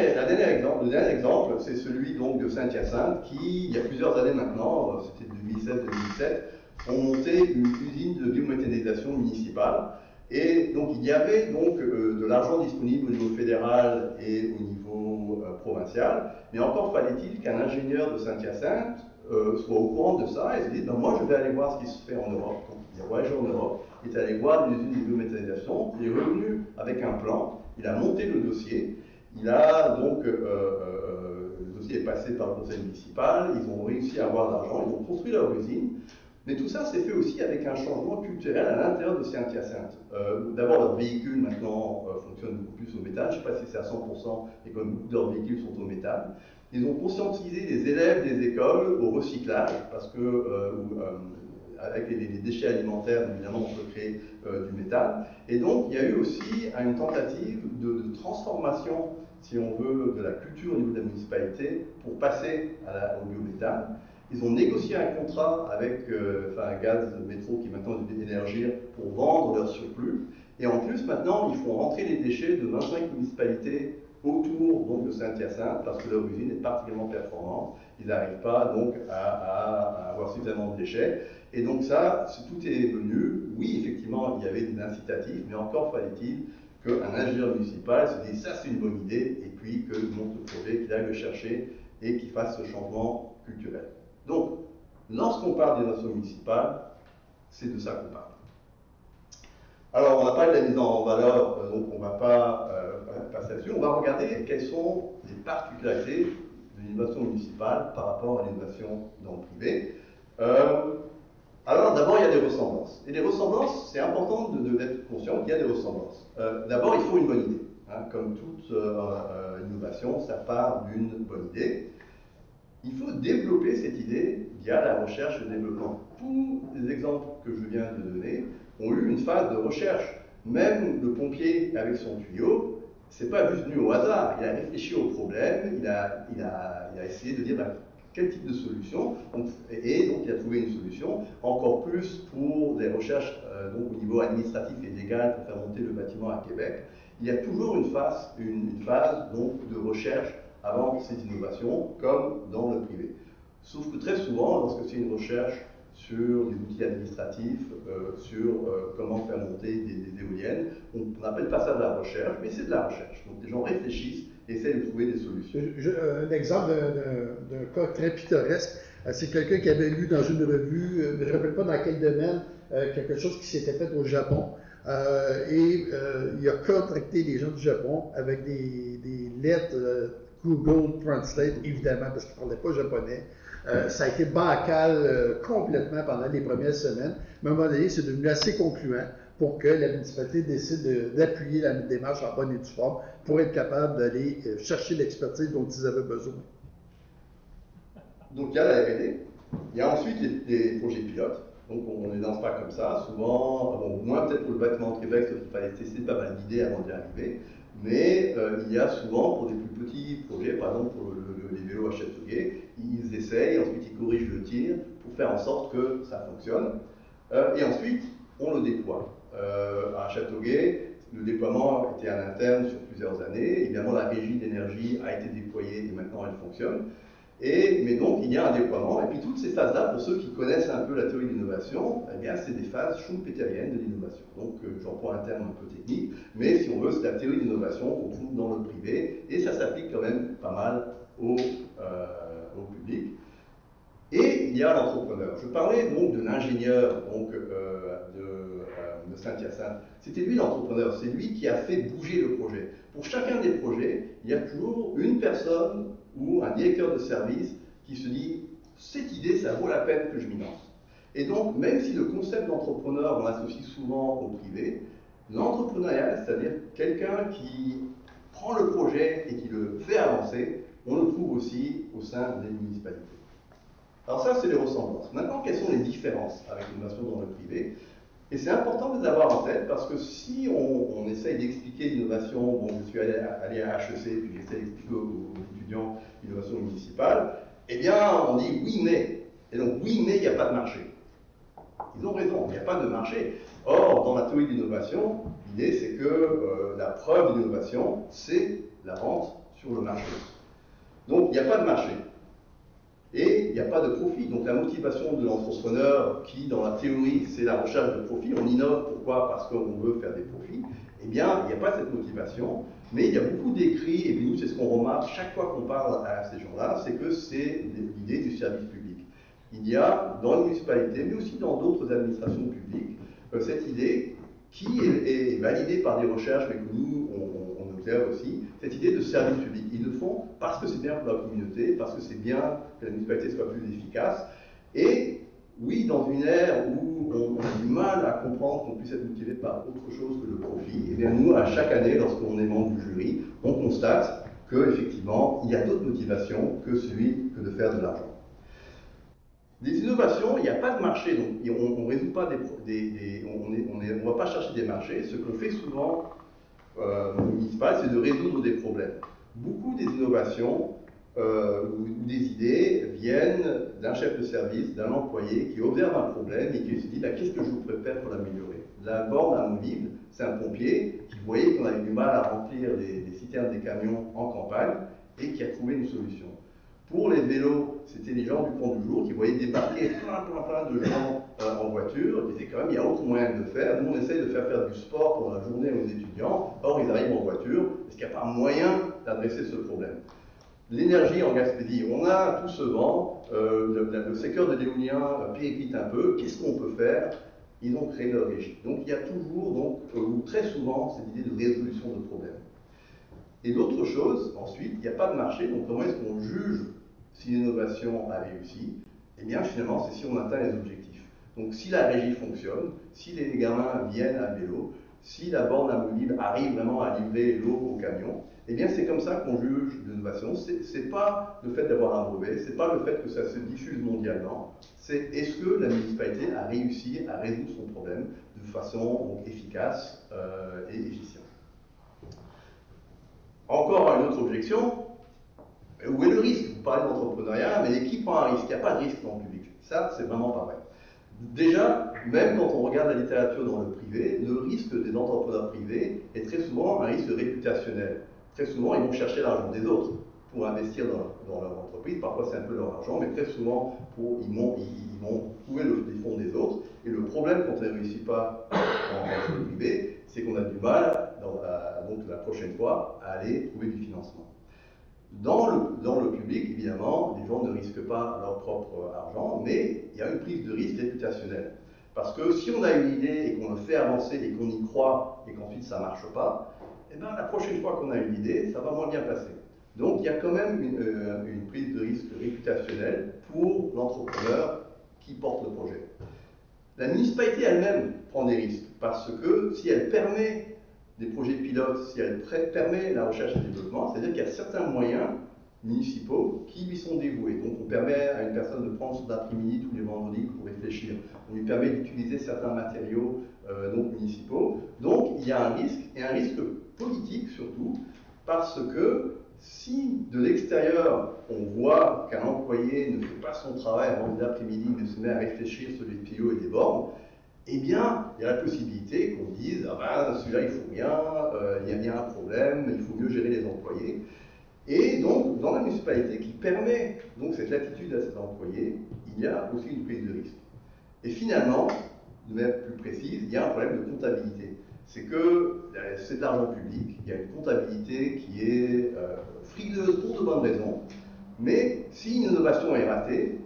exemple, c'est celui donc de Saint-Hyacinthe qui, il y a plusieurs années maintenant, c'était 2016-2017, ont monté une usine de biométhanisation municipale. Et donc il y avait donc de l'argent disponible au niveau fédéral et au niveau provincial, mais encore fallait-il qu'un ingénieur de Saint-Hyacinthe soit au courant de ça et se dise ben, moi je vais aller voir ce qui se fait en Europe. Donc il a voyagé en Europe, il est allé voir une usine de biométhanisation, il est revenu avec un plan, il a monté le dossier, il a donc le dossier est passé par le conseil municipal, ils ont réussi à avoir de l'argent, ils ont construit leur usine. Mais tout ça s'est fait aussi avec un changement culturel à l'intérieur de Saint-Hyacinthe. D'abord, leurs véhicules maintenant fonctionnent beaucoup plus au méthane. Je ne sais pas si c'est à 100%, et comme beaucoup de leurs véhicules sont au méthane. Ils ont conscientisé les élèves des écoles au recyclage, parce que avec les déchets alimentaires, évidemment, on peut créer du méthane. Et donc, il y a eu aussi une tentative de transformation, si on veut, de la culture au niveau de la municipalité pour passer au biométhane. Ils ont négocié un contrat avec Gaz Métro, qui maintenant est Énergir, pour vendre leur surplus. Et en plus, maintenant, ils font rentrer les déchets de 25 municipalités autour donc, de Saint-Hyacinthe, parce que leur usine est particulièrement performante. Ils n'arrivent pas donc à avoir suffisamment de déchets. Et donc ça, tout est venu. Oui, effectivement, il y avait des incitatifs, mais encore fallait-il qu'un ingénieur municipal se dise ça c'est une bonne idée, et puis qu'il monte le projet, qu'il aille le chercher et qu'il fasse ce changement culturel. Donc, lorsqu'on parle d'innovation municipale, c'est de ça qu'on parle. Alors, on n'a pas de la mise en valeur, donc on ne va pas passer là-dessus. On va regarder quelles sont les particularités de l'innovation municipale par rapport à l'innovation dans le privé. Alors, d'abord, il y a des ressemblances. Et les ressemblances, c'est important d'être conscient qu'il y a des ressemblances. D'abord, il faut une bonne idée. Hein, comme toute innovation, ça part d'une bonne idée. Il faut développer cette idée via la recherche et le développement. Tous les exemples que je viens de donner ont eu une phase de recherche. Même le pompier avec son tuyau, c'est pas juste venu au hasard. Il a réfléchi au problème, il a essayé de dire ben, quel type de solution, et donc il a trouvé une solution, encore plus pour des recherches donc, au niveau administratif et légal pour faire monter le bâtiment à Québec. Il y a toujours une phase donc, de recherche avant cette innovation, comme dans le privé. Sauf que très souvent, lorsque c'est une recherche sur des outils administratifs, sur comment faire monter des éoliennes, on n'appelle pas ça de la recherche, mais c'est de la recherche. Donc les gens réfléchissent, essayent de trouver des solutions. Un exemple d'un cas très pittoresque, c'est quelqu'un qui avait lu dans une revue, je ne me rappelle pas dans quel domaine, quelque chose qui s'était fait au Japon. Il a contracté les gens du Japon avec des lettres Google Translate, évidemment, parce qu'ils ne parlaient pas japonais. Ça a été bancal complètement pendant les premières semaines. Mais à un moment donné, c'est devenu assez concluant pour que la municipalité décide d'appuyer la démarche en bonne et due forme pour être capable d'aller chercher l'expertise dont ils avaient besoin. Donc il y a la R&D, il y a ensuite les projets pilotes. Donc on ne les lance pas comme ça, souvent, bon, moins peut-être pour le bâtiment de Québec, parce qu'il fallait tester pas mal d'idées avant d'y arriver, mais il y a souvent pour des plus petits projets, par exemple pour les vélos à Châteauguay, ils essayent, ensuite ils corrigent le tir pour faire en sorte que ça fonctionne, et ensuite on le déploie. À Châteauguay, le déploiement était à l'interne sur plusieurs années, évidemment la régie d'énergie a été déployée et maintenant elle fonctionne. Mais donc, il y a un déploiement, et puis toutes ces phases-là, pour ceux qui connaissent un peu la théorie de l'innovation, eh bien, c'est des phases schumpeteriennes de l'innovation. Donc, j'emploie un terme un peu technique, mais si on veut, c'est la théorie de l'innovation qu'on trouve dans le privé, et ça s'applique quand même pas mal au public. Et il y a l'entrepreneur. Je parlais donc de l'ingénieur de Saint-Hyacinthe. C'était lui l'entrepreneur, c'est lui qui a fait bouger le projet. Pour chacun des projets, il y a toujours une personne ou un directeur de service qui se dit « cette idée, ça vaut la peine que je m'y lance ». Et donc, même si le concept d'entrepreneur, on l'associe souvent au privé, l'entrepreneuriat, c'est-à-dire quelqu'un qui prend le projet et qui le fait avancer, on le trouve aussi au sein des municipalités. Alors ça, c'est les ressemblances. Maintenant, quelles sont les différences avec l'innovation dans le privé? Et c'est important de les avoir en tête parce que si on essaye d'expliquer l'innovation, bon, je suis allé à HEC, puis j'essaie d'expliquer aux étudiants l'innovation municipale, eh bien, on dit oui, mais. Et donc, oui, mais il n'y a pas de marché. Ils ont raison, il n'y a pas de marché. Or, dans la théorie d'innovation, l'idée, c'est que la preuve d'innovation, c'est la vente sur le marché. Donc, il n'y a pas de marché. Et il n'y a pas de profit. Donc la motivation de l'entrepreneur, qui dans la théorie c'est la recherche de profit, on innove, pourquoi? Parce qu'on veut faire des profits, eh bien il n'y a pas cette motivation, mais il y a beaucoup d'écrits, et puis nous c'est ce qu'on remarque chaque fois qu'on parle à ces gens-là, c'est que c'est l'idée du service public. Il y a dans les municipalités, mais aussi dans d'autres administrations publiques, cette idée qui est validée par des recherches, mais que nous on observe aussi, cette idée de service public. Ils le font parce que c'est bien pour la communauté, parce que c'est bien que la municipalité soit plus efficace. Et oui, dans une ère où on a du mal à comprendre qu'on puisse être motivé par autre chose que le profit, et bien nous, à chaque année, lorsqu'on est membre du jury, on constate qu'effectivement, il y a d'autres motivations que celui que de faire de l'argent. Des innovations, il n'y a pas de marché, donc on ne résout pas on ne va pas chercher des marchés. Ce qu'on fait souvent municipal, c'est de résoudre des problèmes. Beaucoup des innovations ou des idées viennent d'un chef de service, d'un employé qui observe un problème et qui se dit qu'est-ce que je pourrais faire pour l'améliorer. La borne amovible, c'est un pompier qui voyait qu'on avait du mal à remplir les citernes des camions en campagne et qui a trouvé une solution. Pour les vélos, c'était les gens du Pont du Jour qui voyaient débarquer plein de gens en voiture, et c'est quand même, il y a autre moyen de le faire. Nous, on essaye de faire du sport pendant la journée aux étudiants, or ils arrivent en voiture, est-ce qu'il n'y a pas moyen d'adresser ce problème? L'énergie en Gaspésie, on a tout ce vent, le secteur de l'éolien périclite un peu, qu'est-ce qu'on peut faire? Ils ont créé leur régie. Donc il y a toujours, ou très souvent, cette idée de résolution de problèmes. Et l'autre chose, ensuite, il n'y a pas de marché, donc comment est-ce qu'on juge si l'innovation a réussi? Eh bien, finalement, c'est si on atteint les objectifs. Donc, si la régie fonctionne, si les gamins viennent à vélo, si la borne amovible arrive vraiment à livrer l'eau au camion, eh bien c'est comme ça qu'on juge l'innovation. C'est pas le fait d'avoir un brevet, c'est pas le fait que ça se diffuse mondialement, c'est est-ce que la municipalité a réussi à résoudre son problème de façon donc, efficace et efficiente. Encore une autre objection, où est le risque? Vous parlez d'entrepreneuriat, mais qui prend un risque? Il n'y a pas de risque dans le public. Ça, c'est vraiment pas vrai. Déjà, même quand on regarde la littérature dans le privé, le risque des entrepreneurs privés est très souvent un risque réputationnel. Très souvent, ils vont chercher l'argent des autres pour investir dans leur entreprise. Parfois, c'est un peu leur argent, mais très souvent, ils vont trouver les fonds des autres. Et le problème quand on ne réussit pas dans le privé, c'est qu'on a du mal, donc la prochaine fois, à aller trouver du financement. Dans le public, évidemment, les gens ne risquent pas leur propre argent, mais il y a une prise de risque réputationnelle. Parce que si on a une idée et qu'on le fait avancer et qu'on y croit et qu'ensuite ça ne marche pas, eh bien, la prochaine fois qu'on a une idée, ça va moins bien passer. Donc il y a quand même une prise de risque réputationnelle pour l'entrepreneur qui porte le projet. La municipalité elle-même prend des risques, parce que si elle permet des projets pilotes, si elle permet la recherche et le développement, c'est-à-dire qu'il y a certains moyens municipaux qui lui sont dévoués. Donc on permet à une personne de prendre son après-midi tous les vendredis pour réfléchir. On lui permet d'utiliser certains matériaux donc municipaux. Donc il y a un risque, et un risque politique surtout, parce que si de l'extérieur on voit qu'un employé ne fait pas son travail avant l'après-midi, mais se met à réfléchir sur les tuyaux et les bornes, eh bien, il y a la possibilité qu'on dise « Ah ben, celui-là, il faut rien, il y a bien un problème, il faut mieux gérer les employés ». Et donc, dans la municipalité qui permet donc cette latitude à cet employé, il y a aussi une prise de risque. Et finalement, de manière plus précise, il y a un problème de comptabilité. C'est que c'est de l'argent public, il y a une comptabilité qui est frileuse pour de bonnes raisons, mais si une innovation est ratée,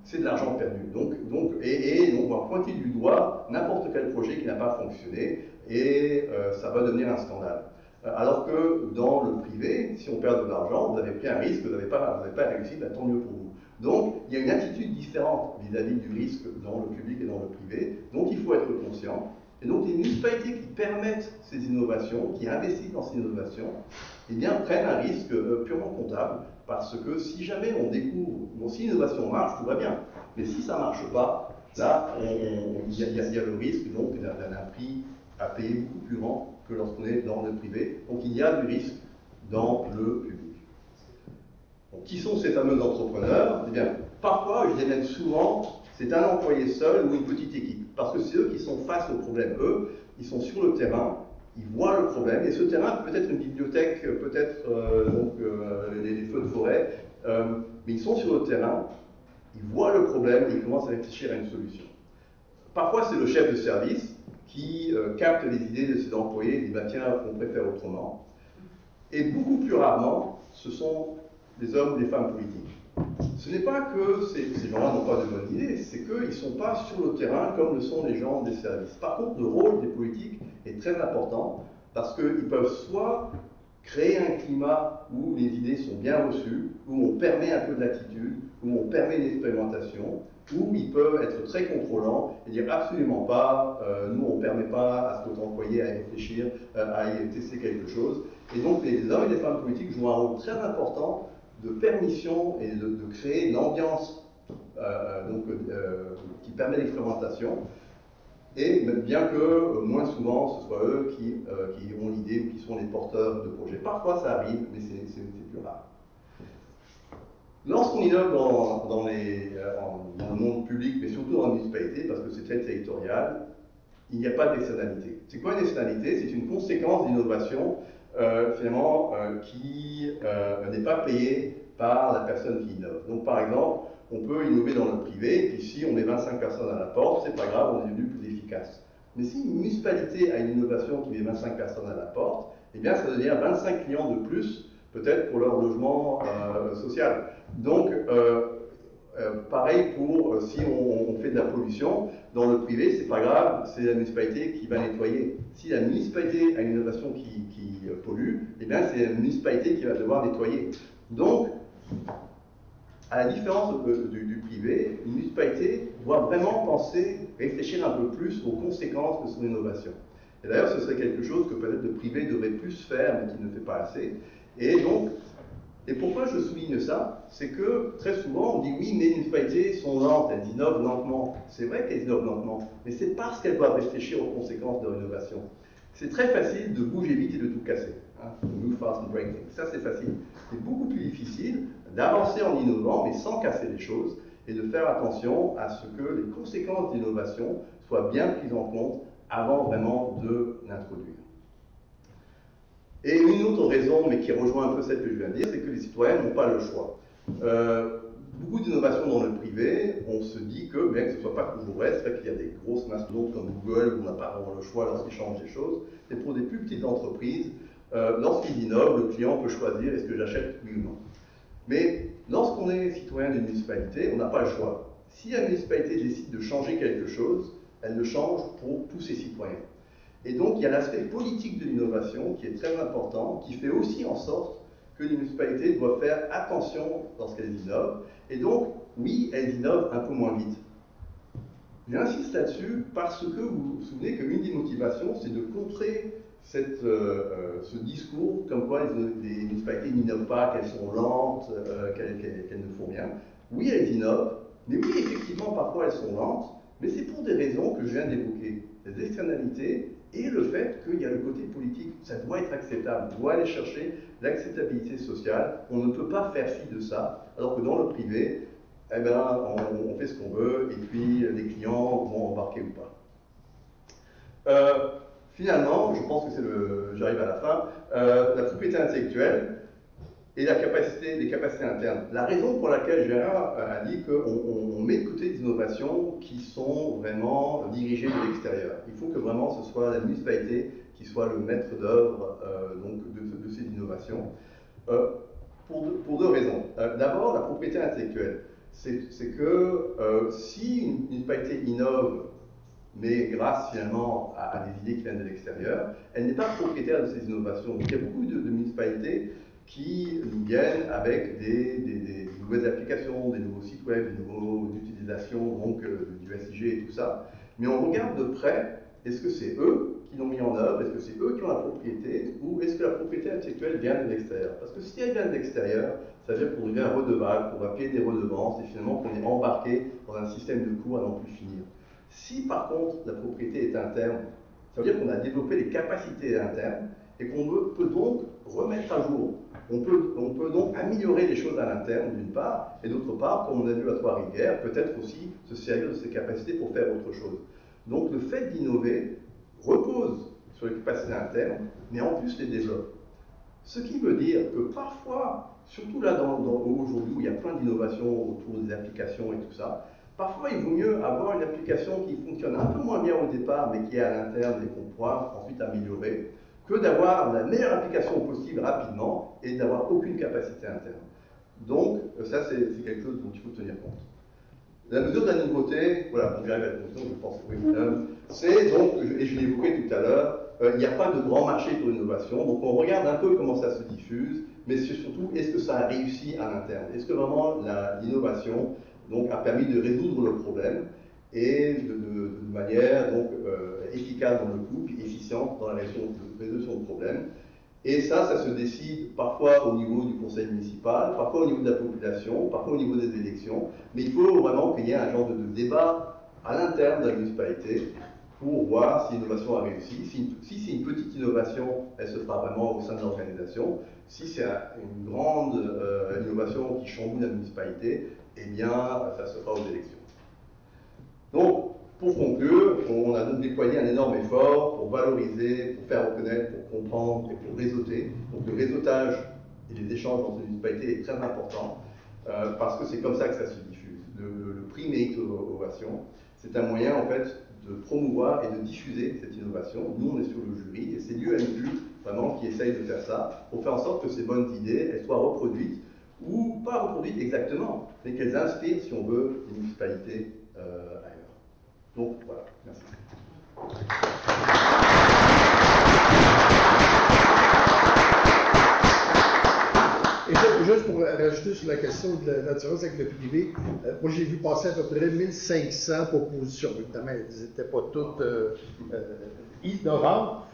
c'est de l'argent perdu. Donc on va pointer du doigt n'importe quel projet qui n'a pas fonctionné et ça va devenir un scandale. Alors que dans le privé, si on perd de l'argent, vous avez pris un risque, vous n'avez pas réussi, ben, tant mieux pour vous. Donc il y a une attitude différente vis-à-vis du risque dans le public et dans le privé, donc il faut être conscient. Et donc les municipalités qui permettent ces innovations, qui investissent dans ces innovations, eh bien, prennent un risque purement comptable, parce que si jamais on découvre, bon, si l'innovation marche, tout va bien, mais si ça ne marche pas, là, il y a le risque donc d'un prix à payer beaucoup plus grand que lorsqu'on est dans le privé. Donc il y a du risque dans le public. Donc, qui sont ces fameux entrepreneurs? Eh bien, parfois, je dirais même souvent, c'est un employé seul ou une petite équipe, parce que c'est eux qui sont face au problème. Eux, ils sont sur le terrain, ils voient le problème, et ce terrain peut être une bibliothèque, peut-être les feux de forêt, mais ils sont sur le terrain, ils voient le problème et ils commencent à réfléchir à une solution. Parfois, c'est le chef de service qui capte les idées de ses employés et dit bah, tiens, on préfère autrement. Et beaucoup plus rarement, ce sont des hommes ou des femmes politiques. Ce n'est pas que ces gens-là n'ont pas de bonnes idées, c'est qu'ils ne sont pas sur le terrain comme le sont les gens des services. Par contre, le rôle des politiques est très important parce qu'ils peuvent soit créer un climat où les idées sont bien reçues, où on permet un peu de latitude, où on permet l'expérimentation, où ils peuvent être très contrôlants et dire absolument pas, nous on ne permet pas à cet employé à réfléchir, à y tester quelque chose. Et donc les hommes et les femmes politiques jouent un rôle très important de permission et de créer une ambiance qui permet l'expérimentation, et bien que moins souvent ce soit eux qui ont l'idée ou qui sont les porteurs de projets. Parfois ça arrive, mais c'est plus rare. Lorsqu'on innove dans le monde public, mais surtout dans la municipalité, parce que c'est très territorial, il n'y a pas d'externalité. C'est quoi une externalité? C'est une conséquence d'innovation finalement qui n'est pas payée par la personne qui innove. Donc par exemple, on peut innover dans le privé, et puis si on met 25 personnes à la porte, c'est pas grave, on est devenu plus efficace. Mais si une municipalité a une innovation qui met 25 personnes à la porte, eh bien ça devient 25 clients de plus, peut-être pour leur logement social. Donc, pareil pour si on fait de la pollution, dans le privé, c'est pas grave, c'est la municipalité qui va nettoyer. Si la municipalité a une innovation qui pollue, eh bien c'est la municipalité qui va devoir nettoyer. Donc, à la différence du privé, une municipalité doit vraiment réfléchir un peu plus aux conséquences de son innovation. Et d'ailleurs, ce serait quelque chose que peut-être le privé devrait plus faire, mais qu'il ne fait pas assez. Et donc, et pourquoi je souligne ça? C'est que très souvent, on dit oui, mais les municipalités sont lentes, elles innovent lentement. C'est vrai qu'elles innovent lentement, mais c'est parce qu'elles doivent réfléchir aux conséquences de leur innovation. C'est très facile de bouger vite et de tout casser. Hein? Move fast and break things. Ça, c'est facile. C'est beaucoup plus difficile d'avancer en innovant, mais sans casser les choses, et de faire attention à ce que les conséquences d'innovation soient bien prises en compte avant vraiment de l'introduire. Et une autre raison, mais qui rejoint un peu celle que je viens de dire, c'est que les citoyens n'ont pas le choix. Beaucoup d'innovations dans le privé, on se dit que, bien que ce ne soit pas toujours vrai, c'est vrai qu'il y a des grosses mastodontes comme Google où on n'a pas vraiment le choix lorsqu'ils changent des choses, mais pour des plus petites entreprises, lorsqu'ils innovent, le client peut choisir est-ce que j'achète oui ou non. Mais lorsqu'on est citoyen d'une municipalité, on n'a pas le choix. Si la municipalité décide de changer quelque chose, elle le change pour tous ses citoyens. Et donc, il y a l'aspect politique de l'innovation qui est très important, qui fait aussi en sorte que les municipalités doivent faire attention lorsqu'elles innovent. Et donc, oui, elles innovent un peu moins vite. J'insiste là-dessus parce que vous vous souvenez qu'une des motivations, c'est de contrer ce discours comme quoi les municipalités n'innovent pas, qu'elles sont lentes, qu'elles ne font rien. Oui, elles innovent, mais oui, effectivement, parfois elles sont lentes, mais c'est pour des raisons que je viens d'évoquer. Les externalités et le fait qu'il y a le côté politique, ça doit être acceptable, on doit aller chercher l'acceptabilité sociale, on ne peut pas faire fi de ça, alors que dans le privé, eh ben, on fait ce qu'on veut, et puis les clients vont embarquer ou pas. Finalement, je pense que j'arrive à la fin, la propriété intellectuelle et les capacités internes. La raison pour laquelle Gérard a dit qu'on met de côté des innovations qui sont vraiment dirigées de l'extérieur. Il faut que vraiment ce soit la municipalité qui soit le maître d'œuvre de ces innovations. Pour deux raisons. D'abord, la propriété intellectuelle. C'est que si une municipalité innove, mais grâce finalement à des idées qui viennent de l'extérieur, elle n'est pas propriétaire de ces innovations. Donc, il y a beaucoup de municipalités qui nous viennent avec des nouvelles applications, des nouveaux sites web, des nouveaux utilisations donc, du SIG et tout ça. Mais on regarde de près, est-ce que c'est eux qui l'ont mis en œuvre, est-ce que c'est eux qui ont la propriété, ou est-ce que la propriété intellectuelle vient de l'extérieur? Parce que si elle vient de l'extérieur, ça veut dire qu'on devient redevable, qu'on va payer des redevances, et finalement qu'on est embarqué dans un système de coûts à n'en plus finir. Si par contre la propriété est interne, ça veut dire qu'on a développé les capacités internes, et qu'on peut donc remettre à jour. On peut donc améliorer les choses à l'interne, d'une part, et d'autre part, comme on a vu à Trois-Rivières, peut-être aussi se servir de ses capacités pour faire autre chose. Donc le fait d'innover repose sur les capacités internes, mais en plus les développe. Ce qui veut dire que parfois, surtout là aujourd'hui où il y a plein d'innovations autour des applications et tout ça, parfois il vaut mieux avoir une application qui fonctionne un peu moins bien au départ, mais qui est à l'interne et qu'on pourra ensuite améliorer, que d'avoir la meilleure application possible rapidement et d'avoir aucune capacité interne. Donc, ça, c'est quelque chose dont il faut tenir compte. La mesure de la nouveauté, voilà, on arrive à la conclusion, je pense, oui. C'est donc, et je l'ai évoqué tout à l'heure, il n'y a pas de grand marché pour l'innovation, donc on regarde un peu comment ça se diffuse, mais c'est surtout, est-ce que ça a réussi à l'interne? Est-ce que vraiment l'innovation donc, a permis de résoudre le problème et de manière donc, efficace dans le coût, puis efficiente dans la résolution de problèmes. Et ça se décide parfois au niveau du conseil municipal, parfois au niveau de la population, parfois au niveau des élections, mais il faut vraiment qu'il y ait un genre de débat à l'interne de la municipalité pour voir si l'innovation a réussi. Si c'est une petite innovation, elle se fera vraiment au sein de l'organisation. Si c'est une grande innovation qui chamboule la municipalité, eh bien, ça se fera aux élections. Donc, pour conclure, on a donc déployé un énorme effort pour valoriser, pour faire reconnaître, pour comprendre et pour réseauter. Donc le réseautage et les échanges entre les municipalités est très important parce que c'est comme ça que ça se diffuse. Le prix Mérite Innovation, c'est un moyen en fait de promouvoir et de diffuser cette innovation. Nous, on est sur le jury et c'est l'UMQ vraiment qui essaye de faire ça pour faire en sorte que ces bonnes idées elles soient reproduites ou pas reproduites exactement, mais qu'elles inspirent, si on veut, les municipalités ailleurs. Donc voilà, merci. Et juste pour rajouter sur la question de la différence avec le privé, moi j'ai vu passer à peu près 1500 propositions. Évidemment, elles n'étaient pas toutes innovante,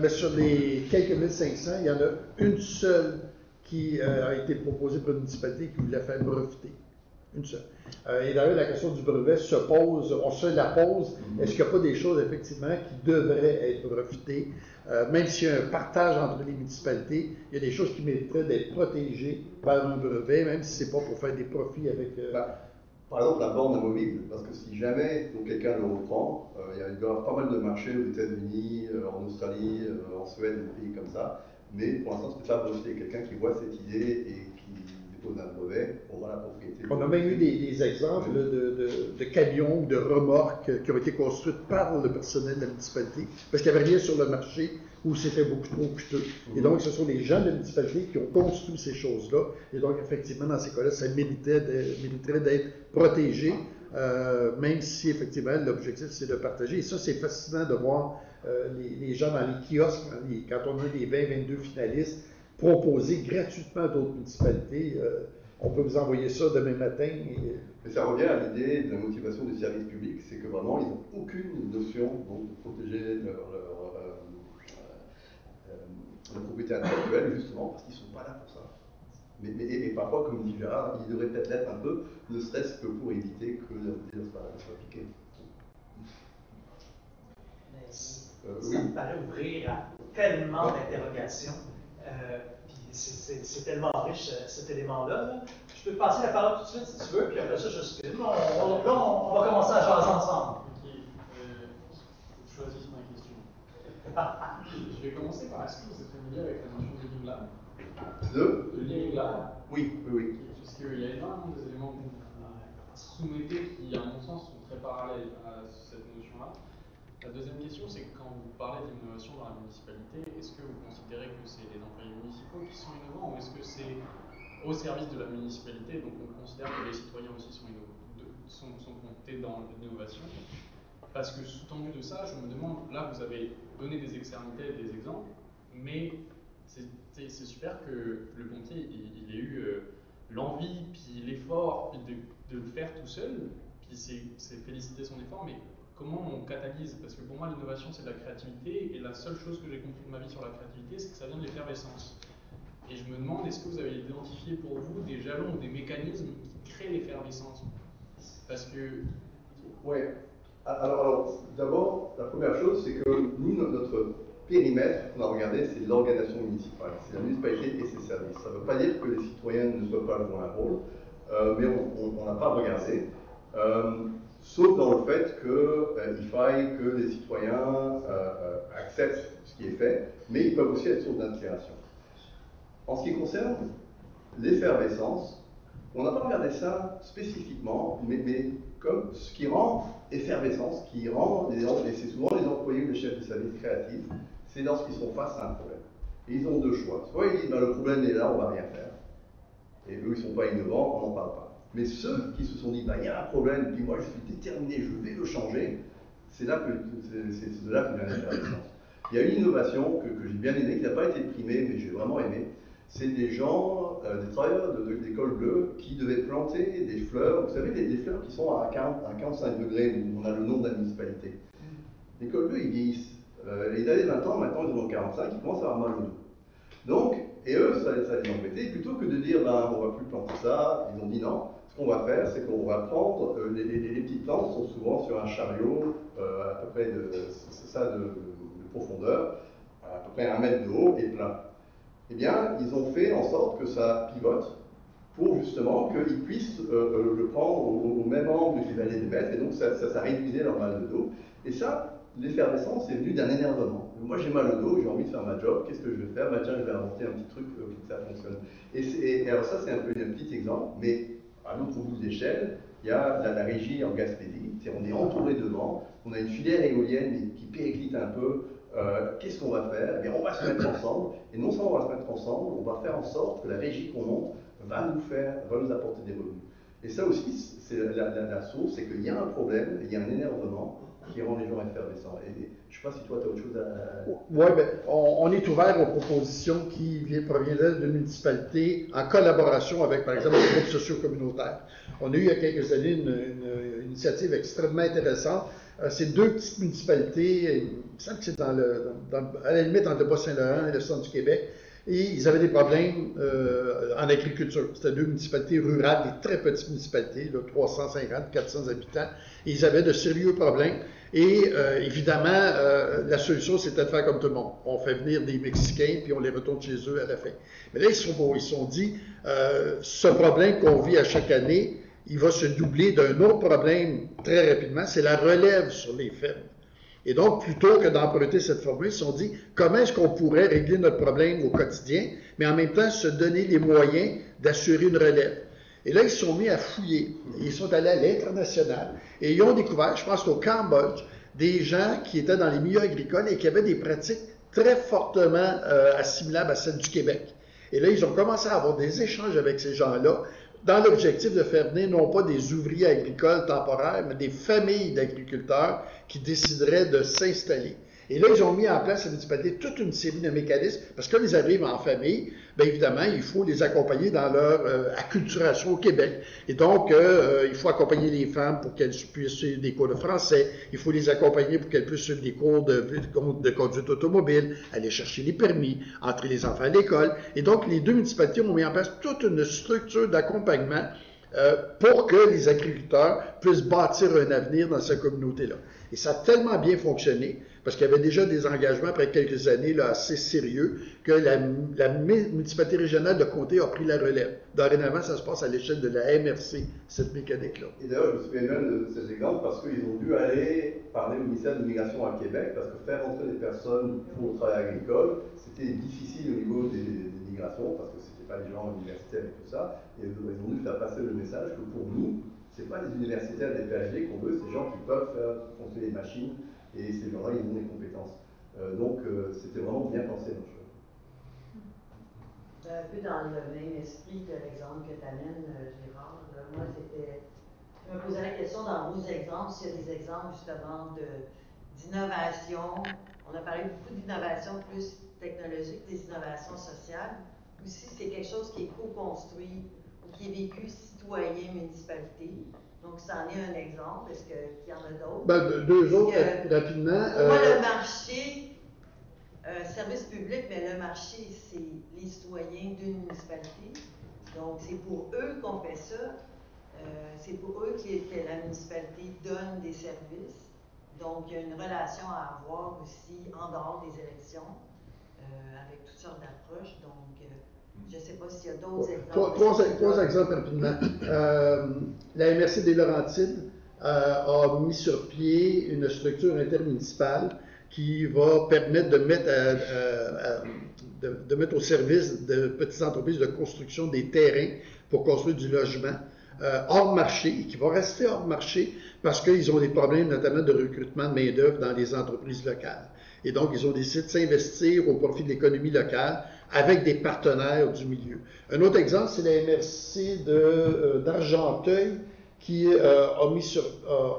mais sur les quelques 1500, il y en a une seule qui a été proposée par une municipalité qui voulait faire breveter. Une seule. Et d'ailleurs, la question du brevet se pose, on se la pose, est-ce qu'il n'y a pas des choses, effectivement, qui devraient être brevetées, même s'il y a un partage entre les municipalités, il y a des choses qui mériteraient d'être protégées par un brevet, même si ce n'est pas pour faire des profits avec... Par exemple, la borne amovible, parce que si jamais quelqu'un le reprend, il y a pas mal de marchés aux États-Unis, en Australie, en Suède, des pays comme ça, mais pour l'instant, c'est pas breveté. Quelqu'un qui voit cette idée et qui dépose un brevet, on voit la propriété. On a même eu des exemples de camions ou de remorques qui ont été construites par le personnel de la municipalité, parce qu'il n'y avait rien sur le marché où c'était beaucoup trop coûteux. Et donc, ce sont les gens de la municipalité qui ont construit ces choses-là. Et donc, effectivement, dans ces cas-là, ça mériterait d'être protégé, même si, effectivement, l'objectif, c'est de partager. Et ça, c'est fascinant de voir les gens dans les kiosques, quand on a les 20-22 finalistes, proposer gratuitement à d'autres municipalités. On peut vous envoyer ça demain matin. Mais ça revient à l'idée de la motivation du service public, c'est que vraiment, ils n'ont aucune notion de protéger leur propriété intellectuelle, justement, parce qu'ils ne sont pas là pour ça. Et parfois, comme dit Gérard, ils devraient peut-être l'être un peu, ne serait-ce que pour éviter que leur idée soit piquée. Ça me paraît ouvrir à tellement d'interrogations. Puis c'est tellement riche cet élément-là. Je peux te passer la parole tout de suite si tu veux, puis après ça, je spin. On va commencer à jaser ensemble. Ok. Je choisis ma question. Je vais commencer par est-ce que vous êtes familier avec la notion de Living Lab? De Living Lab. Oui. Parce qu'il y a énormément d'éléments que vous soumettez qui, à mon sens, sont très parallèles à cette notion-là. La deuxième question, c'est que quand vous parlez d'innovation dans la municipalité, est-ce que vous considérez que c'est les employés municipaux qui sont innovants ou est-ce que c'est au service de la municipalité, donc on considère que les citoyens aussi sont comptés dans l'innovation? Parce que sous-tendu de ça, je me demande, là vous avez donné des externalités, des exemples, mais c'est super que le pompier il ait eu l'envie, puis l'effort, puis de le faire tout seul, puis c'est féliciter son effort, mais comment on catalyse? Parce que pour moi, l'innovation, c'est de la créativité, et la seule chose que j'ai compris de ma vie sur la créativité, c'est que ça vient de l'effervescence. Et je me demande, est-ce que vous avez identifié pour vous des jalons ou des mécanismes qui créent l'effervescence? Parce que... Oui. Alors d'abord, la première chose, c'est que nous, notre périmètre qu'on a regardé, c'est l'organisation municipale. C'est la municipalité et ses services. Ça ne veut pas dire que les citoyens ne peuvent pas jouer un rôle, mais on n'a pas regardé. Sauf dans le fait qu'il faille que les citoyens acceptent ce qui est fait, mais ils peuvent aussi être source d'inspiration. En ce qui concerne l'effervescence, on n'a pas regardé ça spécifiquement, mais comme ce qui rend effervescence, et c'est souvent les employés ou les chefs de service créatifs, c'est lorsqu'ils sont face à un problème. Et ils ont deux choix. Soit ils disent, le problème est là, on ne va rien faire. Et eux, ils ne sont pas innovants, on n'en parle pas. Mais ceux qui se sont dit, il y a un problème, puis moi je suis déterminé, je vais le changer, c'est de là que vient l'effervescence. Il y a une innovation que j'ai bien aimée, qui n'a pas été primée, mais j'ai vraiment aimé. C'est des gens, des travailleurs d'école bleue qui devaient planter des fleurs. Vous savez, des fleurs qui sont à 45 degrés, où on a le nom de la municipalité. Les écoles bleues, ils vieillissent. Ils avaient 20 ans, maintenant ils en ont 45, ils commencent à avoir mal au dos. Donc, et eux, ça les embêtait. Plutôt que de dire, on ne va plus planter ça, ils ont dit non. Ce qu'on va faire, c'est qu'on va prendre, les petites plantes sont souvent sur un chariot, à peu près de profondeur, à peu près 1 mètre de haut et plein. Eh bien, ils ont fait en sorte que ça pivote pour justement qu'ils puissent le prendre au même angle qu'ils allaient les mettre, et donc ça réduisait leur mal de dos. Et ça, l'effervescence est venue d'un énervement. Moi, j'ai mal au dos, j'ai envie de faire ma job, qu'est-ce que je vais faire? Tiens, je vais inventer un petit truc pour que ça fonctionne. Et alors ça, c'est un peu un petit exemple, mais à un autre bout d'échelle, il y a la régie en Gaspésie, on est entouré de vent, on a une filière éolienne qui périclite un peu. Qu'est-ce qu'on va faire? Eh bien, on va se mettre ensemble, et non seulement on va se mettre ensemble, on va faire en sorte que la régie qu'on monte va nous apporter des revenus. Et ça aussi, c'est la source, c'est qu'il y a un problème, il y a un énervement qui rend les gens effervescents. Et je ne sais pas si toi, tu as autre chose à... Oui, on est ouvert aux propositions qui proviennent de municipalités en collaboration avec, par exemple, les groupes sociaux communautaires. On a eu il y a quelques années une initiative extrêmement intéressante c'est deux petites municipalités, il me semble que c'est à la limite entre le Bas-Saint-Laurent et le centre du Québec, et ils avaient des problèmes en agriculture. C'était deux municipalités rurales, des très petites municipalités, là, 350, 400 habitants, et ils avaient de sérieux problèmes. Et évidemment, la solution, c'était de faire comme tout le monde. On fait venir des Mexicains, puis on les retourne chez eux à la fin. Mais là, ils se sont dit, ce problème qu'on vit à chaque année, il va se doubler d'un autre problème très rapidement, c'est la relève sur les fermes. Et donc, plutôt que d'emprunter cette formule, ils se sont dit, comment est-ce qu'on pourrait régler notre problème au quotidien, mais en même temps se donner les moyens d'assurer une relève. Et là, ils se sont mis à fouiller. Ils sont allés à l'international et ils ont découvert, je pense qu'au Cambodge, des gens qui étaient dans les milieux agricoles et qui avaient des pratiques très fortement assimilables à celles du Québec. Et là, ils ont commencé à avoir des échanges avec ces gens-là dans l'objectif de faire venir non pas des ouvriers agricoles temporaires, mais des familles d'agriculteurs qui décideraient de s'installer. Et là, ils ont mis en place à la municipalité toute une série de mécanismes, parce que quand ils arrivent en famille, bien évidemment, il faut les accompagner dans leur acculturation au Québec. Et donc, il faut accompagner les femmes pour qu'elles puissent suivre des cours de français, il faut les accompagner pour qu'elles puissent suivre des cours de conduite automobile, aller chercher les permis, entrer les enfants à l'école. Et donc, les deux municipalités ont mis en place toute une structure d'accompagnement pour que les agriculteurs puissent bâtir un avenir dans cette communauté-là. Et ça a tellement bien fonctionné, parce qu'il y avait déjà des engagements après quelques années là, assez sérieux, que la municipalité régionale de comté a pris la relève. Dorénavant, ça se passe à l'échelle de la MRC, cette mécanique-là. Et d'ailleurs, je me souviens même de cet exemple parce qu'ils ont dû aller parler au ministère de l'Immigration à Québec, parce que faire entrer des personnes pour le travail agricole, c'était difficile au niveau des migrations, parce que c'était pas les gens universitaires et tout ça. Et ils ont dû faire passer le message que pour nous, c'est pas les universitaires des PhD qu'on veut, c'est des gens qui peuvent faire fonctionner les machines, et ces gens-là, ils ont des compétences. Donc, c'était vraiment bien pensé dans le jeu. Un peu dans le même esprit que l'exemple que tu amènes, Gérard. Moi, je me posais la question dans vos exemples, s'il y a des exemples justement d'innovation. On a parlé beaucoup d'innovation plus technologique, des innovations sociales. Ou si c'est quelque chose qui est co-construit ou qui est vécu citoyen-municipalité. Donc, ça en est un exemple. Est-ce qu'il y en a d'autres? Ben, deux autres, rapidement. Moi, le marché, service public, mais le marché, c'est les citoyens d'une municipalité. Donc, c'est pour eux qu'on fait ça. C'est pour eux que la municipalité donne des services. Donc, il y a une relation à avoir aussi en dehors des élections, avec toutes sortes d'approches. Donc, je ne sais pas s'il y a d'autres exemples. Trois exemples rapidement. La MRC des Laurentides a mis sur pied une structure intermunicipale qui va permettre de mettre au service de petites entreprises de construction des terrains pour construire du logement hors marché, et qui va rester hors marché parce qu'ils ont des problèmes notamment de recrutement de main-d'œuvre dans les entreprises locales. Et donc, ils ont décidé de s'investir au profit de l'économie locale avec des partenaires du milieu. Un autre exemple, c'est la MRC d'Argenteuil qui a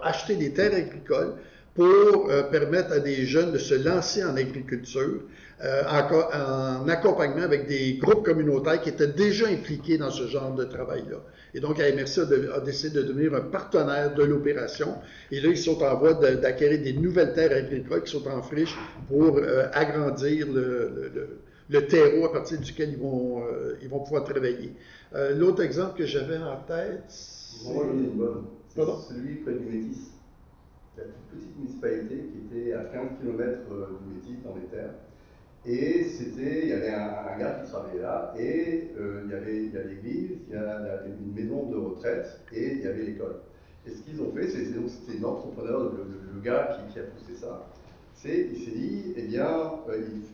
acheté des terres agricoles pour permettre à des jeunes de se lancer en agriculture en accompagnement avec des groupes communautaires qui étaient déjà impliqués dans ce genre de travail-là. Et donc, la MRC a décidé de devenir un partenaire de l'opération. Et là, ils sont en voie d'acquérir des nouvelles terres agricoles qui sont en friche pour agrandir le terreau à partir duquel ils vont pouvoir travailler. L'autre exemple que j'avais en tête, c'est... Moi, j'en ai une bonne. C'est celui près du Métis. C'est une petite municipalité qui était à 15 km du Métis, dans les terres. Et il y avait un gars qui travaillait là, et il y a l'église, il y a une maison de retraite, et il y avait l'école. Et ce qu'ils ont fait, c'était l'entrepreneur, le gars qui a poussé ça, il s'est dit, eh bien,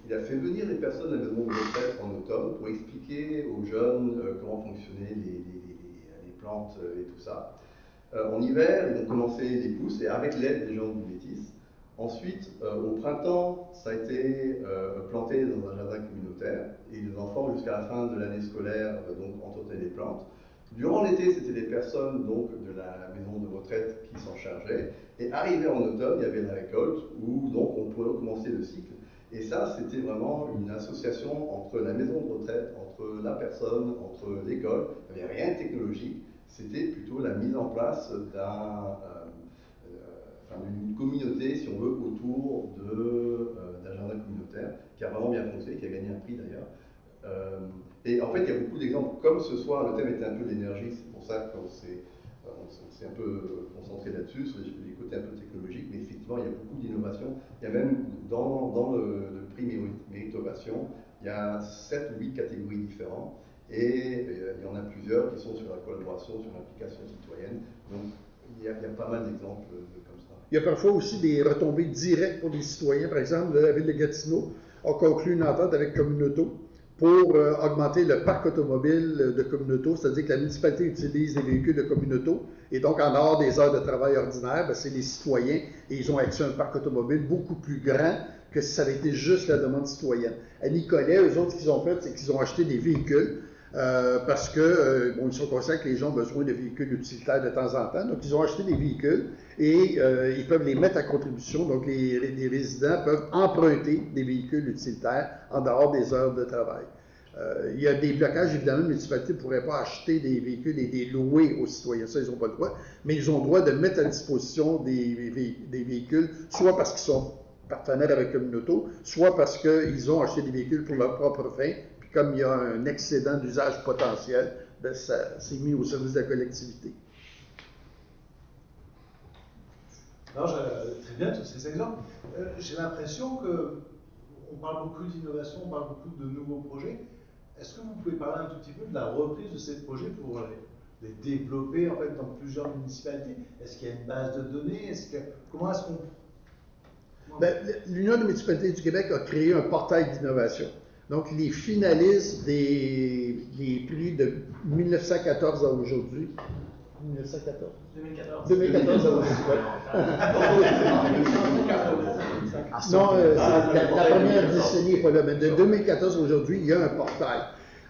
il a fait venir les personnes de la maison de retraite en automne pour expliquer aux jeunes comment fonctionnaient les plantes et tout ça. En hiver, ils ont commencé les pousses, et avec l'aide des gens du Métis. Ensuite, au printemps, ça a été planté dans un jardin communautaire, et les enfants, jusqu'à la fin de l'année scolaire, donc entretenaient les plantes. Durant l'été, c'était les personnes donc, de la maison de retraite qui s'en chargeaient, et arrivé en automne, il y avait la récolte, où donc on pouvait recommencer le cycle. Et ça, c'était vraiment une association entre la maison de retraite, entre la personne, entre l'école. Il n'y avait rien de technologique, c'était plutôt la mise en place d'une communauté, si on veut, autour d'agenda communautaire, qui a vraiment bien fonctionné, qui a gagné un prix d'ailleurs. Et en fait, il y a beaucoup d'exemples. Comme ce soir, le thème était un peu l'énergie, c'est pour ça qu'on s'est un peu concentré là-dessus, sur les côtés un peu technologiques, mais effectivement, il y a beaucoup d'innovations. Il y a même, dans le prix Méritovation, il y a 7 ou 8 catégories différentes, et il y en a plusieurs qui sont sur la collaboration, sur l'implication citoyenne. Donc, il y a pas mal d'exemples comme ça. Il y a parfois aussi des retombées directes pour les citoyens. Par exemple, la ville de Gatineau a conclu une entente avec Communauto pour augmenter le parc automobile de Communauto, c'est-à-dire que la municipalité utilise des véhicules de Communauto, et donc en dehors des heures de travail ordinaires, c'est les citoyens, et ils ont accès à un parc automobile beaucoup plus grand que si ça avait été juste la demande citoyenne. À Nicolet, eux autres, ce qu'ils ont fait, c'est qu'ils ont acheté des véhicules, parce que, ils sont conscients que les gens ont besoin de véhicules utilitaires de temps en temps, donc ils ont acheté des véhicules, et ils peuvent les mettre à contribution, donc les résidents peuvent emprunter des véhicules utilitaires en dehors des heures de travail. Il y a des blocages, évidemment, les municipalités ne pourraient pas acheter des véhicules et les louer aux citoyens, ça ils n'ont pas le droit, mais ils ont le droit de mettre à disposition des véhicules, soit parce qu'ils sont partenaires avec Communauto, soit parce qu'ils ont acheté des véhicules pour leur propre fin, puis comme il y a un excédent d'usage potentiel, ça s'est mis au service de la collectivité. Non, très bien tous ces exemples. J'ai l'impression qu'on parle beaucoup d'innovation, on parle beaucoup de nouveaux projets. Est-ce que vous pouvez parler un tout petit peu de la reprise de ces projets pour les développer en fait dans plusieurs municipalités? Est-ce qu'il y a une base de données? Comment est-ce qu'on... L'Union des municipalités du Québec a créé un portail d'innovation. Donc, les finalistes des prix de 1914 à aujourd'hui, 1914? 2014 à aujourd'hui. Non, la première décennie n'est pas là, mais de 2014 à aujourd'hui, il y a un portail.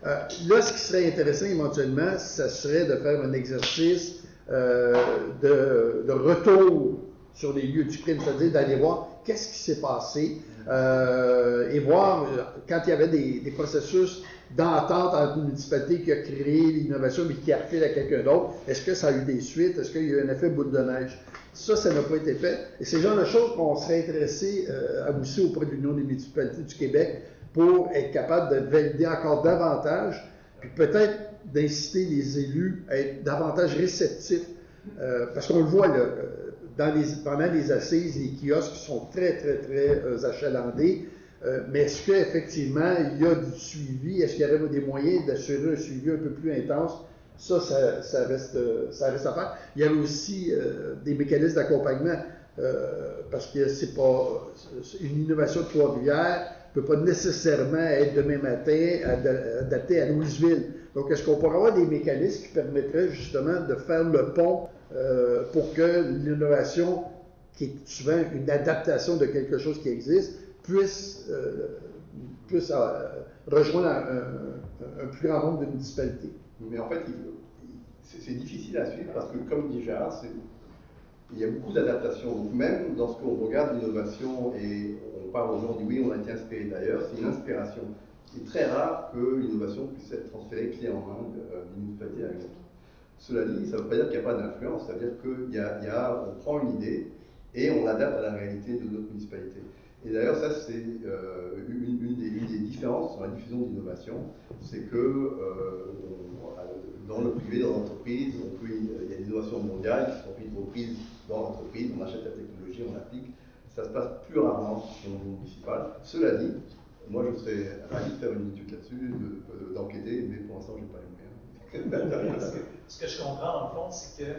Là, ce qui serait intéressant éventuellement, ça serait de faire un exercice de retour sur les lieux du crime, c'est-à-dire d'aller voir qu'est-ce qui s'est passé et voir quand il y avait des processus d'entente entre une municipalité qui a créé l'innovation mais qui a refait à quelqu'un d'autre, est-ce que ça a eu des suites, est-ce qu'il y a eu un effet boule de neige? Ça n'a pas été fait. Et c'est le genre de choses qu'on serait intéressé à mousser auprès de l'Union des municipalités du Québec pour être capable de valider encore davantage, puis peut-être d'inciter les élus à être davantage réceptifs, parce qu'on le voit là, pendant les assises, les kiosques sont très, très, très achalandés. Mais est-ce qu'effectivement, il y a du suivi? Est-ce qu'il y aurait des moyens d'assurer un suivi un peu plus intense? Ça reste à faire. Il y a aussi des mécanismes d'accompagnement, parce que c'est pas une innovation de Trois-Rivières ne peut pas nécessairement être demain matin adaptée à Louisville. Donc, est-ce qu'on pourrait avoir des mécanismes qui permettraient justement de faire le pont pour que l'innovation, qui est souvent une adaptation de quelque chose qui existe, puisse rejoindre un plus grand nombre de municipalités. Mais en fait, c'est difficile à suivre parce que, comme dit Gérard, il y a beaucoup d'adaptations. Donc, même lorsqu'on regarde l'innovation et on parle aujourd'hui, oui, on a été inspiré d'ailleurs, c'est une inspiration. C'est très rare que l'innovation puisse être transférée clé en main d'une municipalité à une autre. Cela dit, ça ne veut pas dire qu'il n'y a pas d'influence, c'est-à-dire qu'on prend une idée et on l'adapte à la réalité de notre municipalité. Et d'ailleurs, ça, c'est une des différences dans la diffusion d'innovation, c'est que dans le privé, dans l'entreprise, il y a des innovations mondiales qui sont reprises dans l'entreprise, on achète la technologie, on l'applique. Ça se passe plus rarement au niveau municipal. Cela dit, moi, je serais ravi de faire une étude là-dessus, d'enquêter, mais pour l'instant, je n'ai pas les moyens. Ce que je comprends, dans le fond, c'est que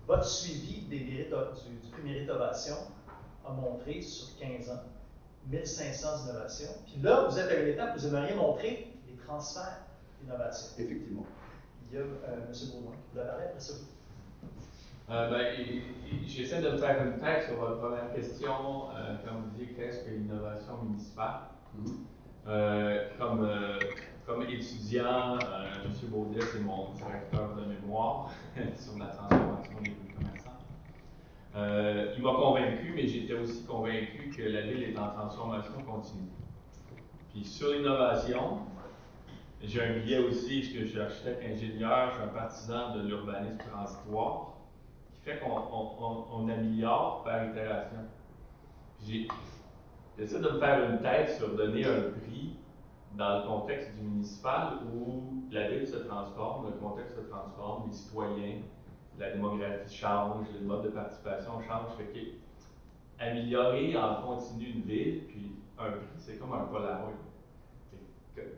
votre suivi du prix Méritovation a montré sur 15 ans 1500 innovations. Puis là, vous êtes à une étape où vous aimeriez montrer les transferts d'innovation. Effectivement. Il y a M. Baudouin qui vous a parlé après ça. J'essaie de me faire une tête sur votre première question. Comme vous dites, qu'est-ce que l'innovation municipale? Comme étudiant, M. Baudet, c'est mon directeur de mémoire sur la transformation des villes commerçantes. Il m'a convaincu, mais j'étais aussi convaincu que la ville est en transformation continue. Puis sur l'innovation, j'ai un billet aussi, parce que je suis architecte ingénieur, je suis un partisan de l'urbanisme transitoire, qui fait qu'on améliore par itération. J'essaie de me faire une tête sur donner un prix dans le contexte du municipal où la ville se transforme, le contexte se transforme, les citoyens, la démographie change, le mode de participation change. Fait que améliorer en continu une ville, puis un prix, c'est comme un Polaroid.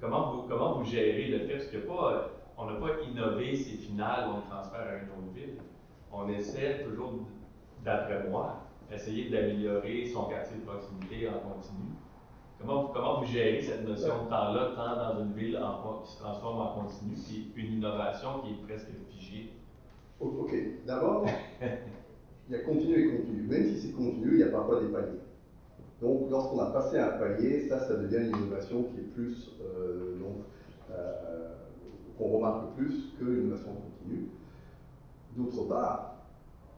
Comment vous gérez le fait? Parce qu'on n'a pas innové ces finales où on transfère à une autre ville. On essaie toujours, d'après moi, essayer d'améliorer son quartier de proximité en continu. Comment vous gérez cette notion de temps-là, tant dans une ville qui se transforme en continu, puis une innovation qui est presque figée? Ok, d'abord, il y a continu et continu. Même si c'est continu, il y a parfois des paliers. Donc, lorsqu'on a passé un palier, ça devient une innovation qui est plus, qu'on remarque plus que l'innovation continue. D'autre part,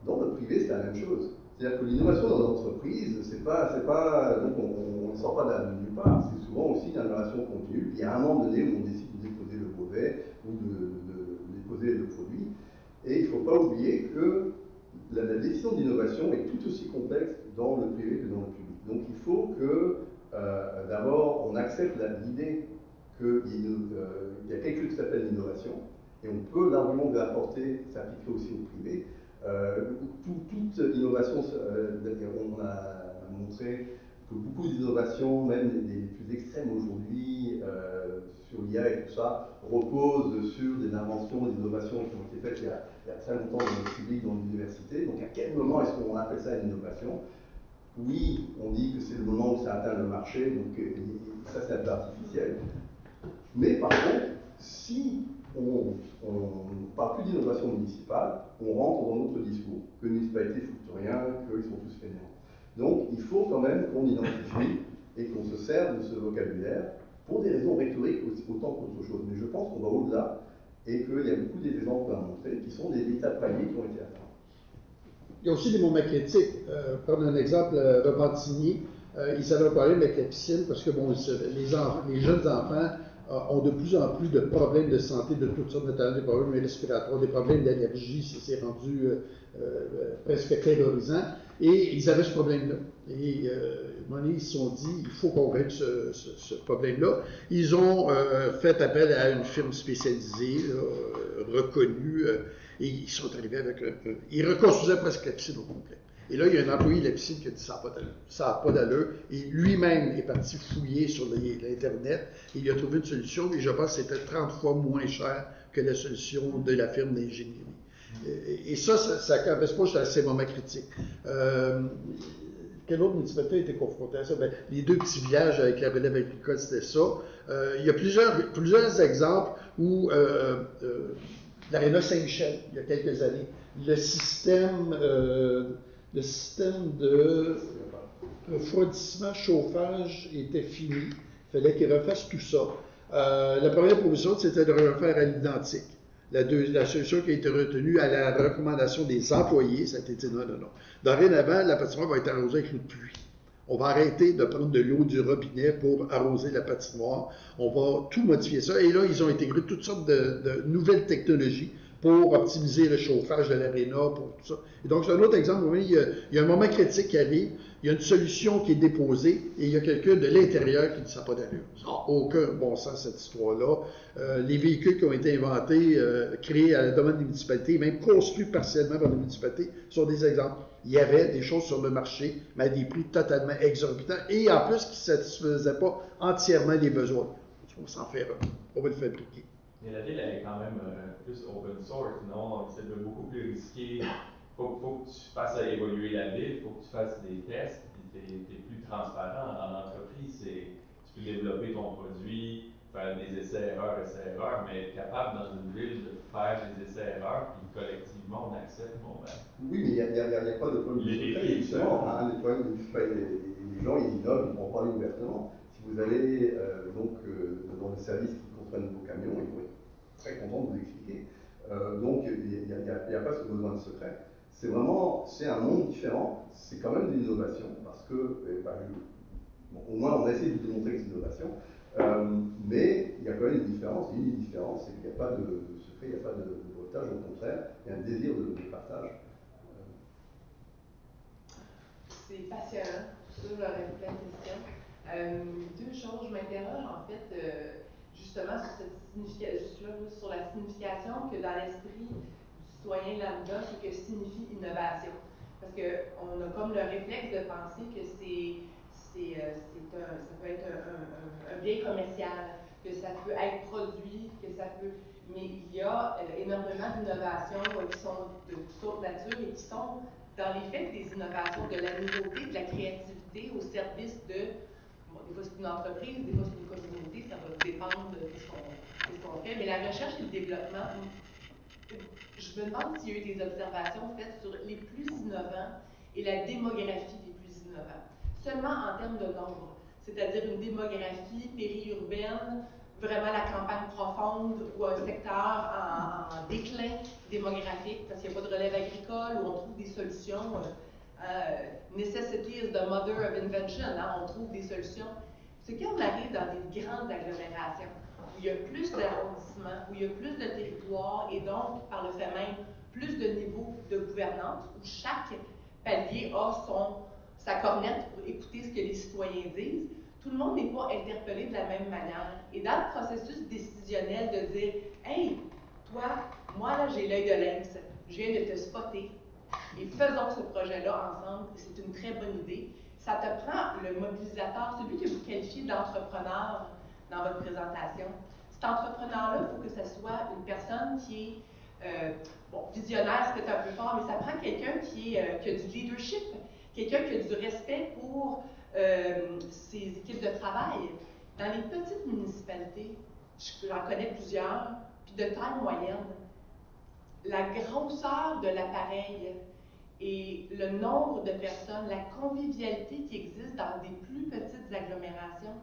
dans le privé, c'est la même chose. C'est-à-dire que l'innovation dans l'entreprise, donc on ne sort pas de nulle part. C'est souvent aussi une innovation continue. Puis il y a un moment donné où on décide de déposer le brevet ou de déposer le produit. Et il ne faut pas oublier que la décision d'innovation est tout aussi complexe dans le privé que dans le public. Donc il faut que d'abord on accepte l'idée qu'il y a quelque chose qui s'appelle l'innovation, et on peut l'argument de l'apporter s'appliquer aussi au privé. Toute innovation, on a montré que beaucoup d'innovations, même les plus extrêmes aujourd'hui, sur l'IA et tout ça, reposent sur des inventions, des innovations qui ont été faites il y a très longtemps dans le public, dans l'université. Donc à quel moment est-ce qu'on appelle ça une innovation? Oui, on dit que c'est le moment où ça atteint le marché, donc ça c'est un peu artificiel. Mais par contre, si on ne parle plus d'innovation municipale, on rentre dans notre discours, que la municipalité ne fout rien, qu'ils sont tous fainéants. Donc il faut quand même qu'on identifie et qu'on se serve de ce vocabulaire pour des raisons rhétoriques autant qu'autre chose. Mais je pense qu'on va au-delà et qu'il y a beaucoup d'exemples à montrer qui sont des étapes paliers qui ont été atteints. Il y a aussi des moments critiques. Prendre un exemple, Repentigny, ils savaient parler avec la piscine parce que bon, les jeunes enfants ont de plus en plus de problèmes de santé de toutes sortes, notamment des problèmes respiratoires, des problèmes d'allergie, c'est rendu presque terrorisant. Et ils avaient ce problème-là. Et à un moment donné, ils se sont dit, il faut qu'on règle ce problème-là. Ils ont fait appel à une firme spécialisée, reconnue, et ils sont arrivés avec ils reconstruisaient presque la piscine au complet. Et là, il y a un employé de la piscine qui a dit ça n'a pas d'allure. Et lui-même est parti fouiller sur l'Internet. Et il a trouvé une solution. Et je pense que c'était 30 fois moins cher que la solution de la firme d'ingénierie. Et ça n'empêche pas à ces moments critiques. Quelle autre municipalité a été confrontée à ça? Ben, les deux petits villages avec la relève agricole, c'était ça. Il y a plusieurs exemples où l'Aréna Saint-Michel, il y a quelques années, le système de refroidissement, chauffage était fini. Il fallait qu'ils refassent tout ça. La première proposition, c'était de refaire à l'identique. La solution qui a été retenue à la recommandation des employés, ça a été dit non. Dorénavant, la patinoire va être arrosée avec l'eau de pluie. On va arrêter de prendre de l'eau du robinet pour arroser la patinoire. On va tout modifier ça. Et là, ils ont intégré toutes sortes de nouvelles technologies pour optimiser le chauffage de l'aréna, pour tout ça. Et donc, c'est un autre exemple. Il y a un moment critique qui arrive, il y a une solution qui est déposée, et il y a quelqu'un de l'intérieur qui dit ça n'a pas d'allure. Ça n'a aucun bon sens, cette histoire-là. Les véhicules qui ont été inventés, créés à la demande des municipalités, même construits partiellement par les municipalités, sont des exemples. Il y avait des choses sur le marché, mais à des prix totalement exorbitants, et en plus qui ne satisfaisaient pas entièrement les besoins. On s'en fait un. On va le fabriquer. Mais la ville, elle est quand même plus open source, non? C'est beaucoup plus risqué. Faut que tu fasses évoluer la ville, il faut que tu fasses des tests, puis tu es plus transparent. En entreprise, tu peux développer ton produit, faire des essais-erreurs, mais être capable dans une ville de faire des essais-erreurs, puis collectivement, on accepte. Bon, ben, oui, mais il n'y a pas de problème de secret, justement. Les gens, ils innovent, ils vont parler ouvertement. Si vous allez dans le service qui comprennent vos camions, ils vont être très contents de vous expliquer. Donc, il n'y a pas ce besoin de secret. C'est un monde différent, c'est quand même de l'innovation, parce que, au moins on a essayé de démontrer que c'est une innovation, mais il y a quand même une différence, c'est qu'il n'y a pas de secret, il n'y a pas de voltage, au contraire, il y a un désir de partage. passionnant. Tout ça, j'aurais plein de questions. Deux choses. Je m'interroge en fait justement sur cette sur la signification que dans l'esprit du citoyen lambda, ce que signifie innovation. Parce qu'on a comme le réflexe de penser que ça peut être un bien commercial, que ça peut être produit, que ça peut. Mais il y a énormément d'innovations qui sont de toutes sortes de nature et qui sont dans les faits des innovations, de la nouveauté, de la créativité au service de. Bon, des fois c'est une entreprise, des fois c'est une communauté, ça va dépendre de ce qu'on fait. Mais la recherche et le développement, je me demande s'il y a eu des observations faites sur les plus innovants et la démographie des plus innovants. Seulement en termes de nombre, c'est-à-dire une démographie périurbaine, vraiment la campagne profonde ou un secteur en déclin démographique parce qu'il n'y a pas de relève agricole où on trouve des solutions. Necessity is the mother of invention, hein, on trouve des solutions. C'est quand on arrive dans des grandes agglomérations où il y a plus d'arrondissements, où il y a plus de territoires et donc, par le fait même, plus de niveaux de gouvernance, où chaque palier a sa cornette pour écouter ce que les citoyens disent. Tout le monde n'est pas interpellé de la même manière. Et dans le processus décisionnel de dire « Hey, toi, moi là j'ai l'œil de lynx, je viens de te spotter et faisons ce projet-là ensemble, c'est une très bonne idée », ça te prend le mobilisateur, celui que vous qualifiez d'entrepreneur dans votre présentation. Cet entrepreneur-là, il faut que ce soit une personne qui est, visionnaire, c'est peut-être un peu fort, mais ça prend quelqu'un qui a du leadership, quelqu'un qui a du respect pour ses équipes de travail. Dans les petites municipalités, j'en connais plusieurs, puis de taille moyenne, la grosseur de l'appareil et le nombre de personnes, la convivialité qui existe dans des plus petites agglomérations,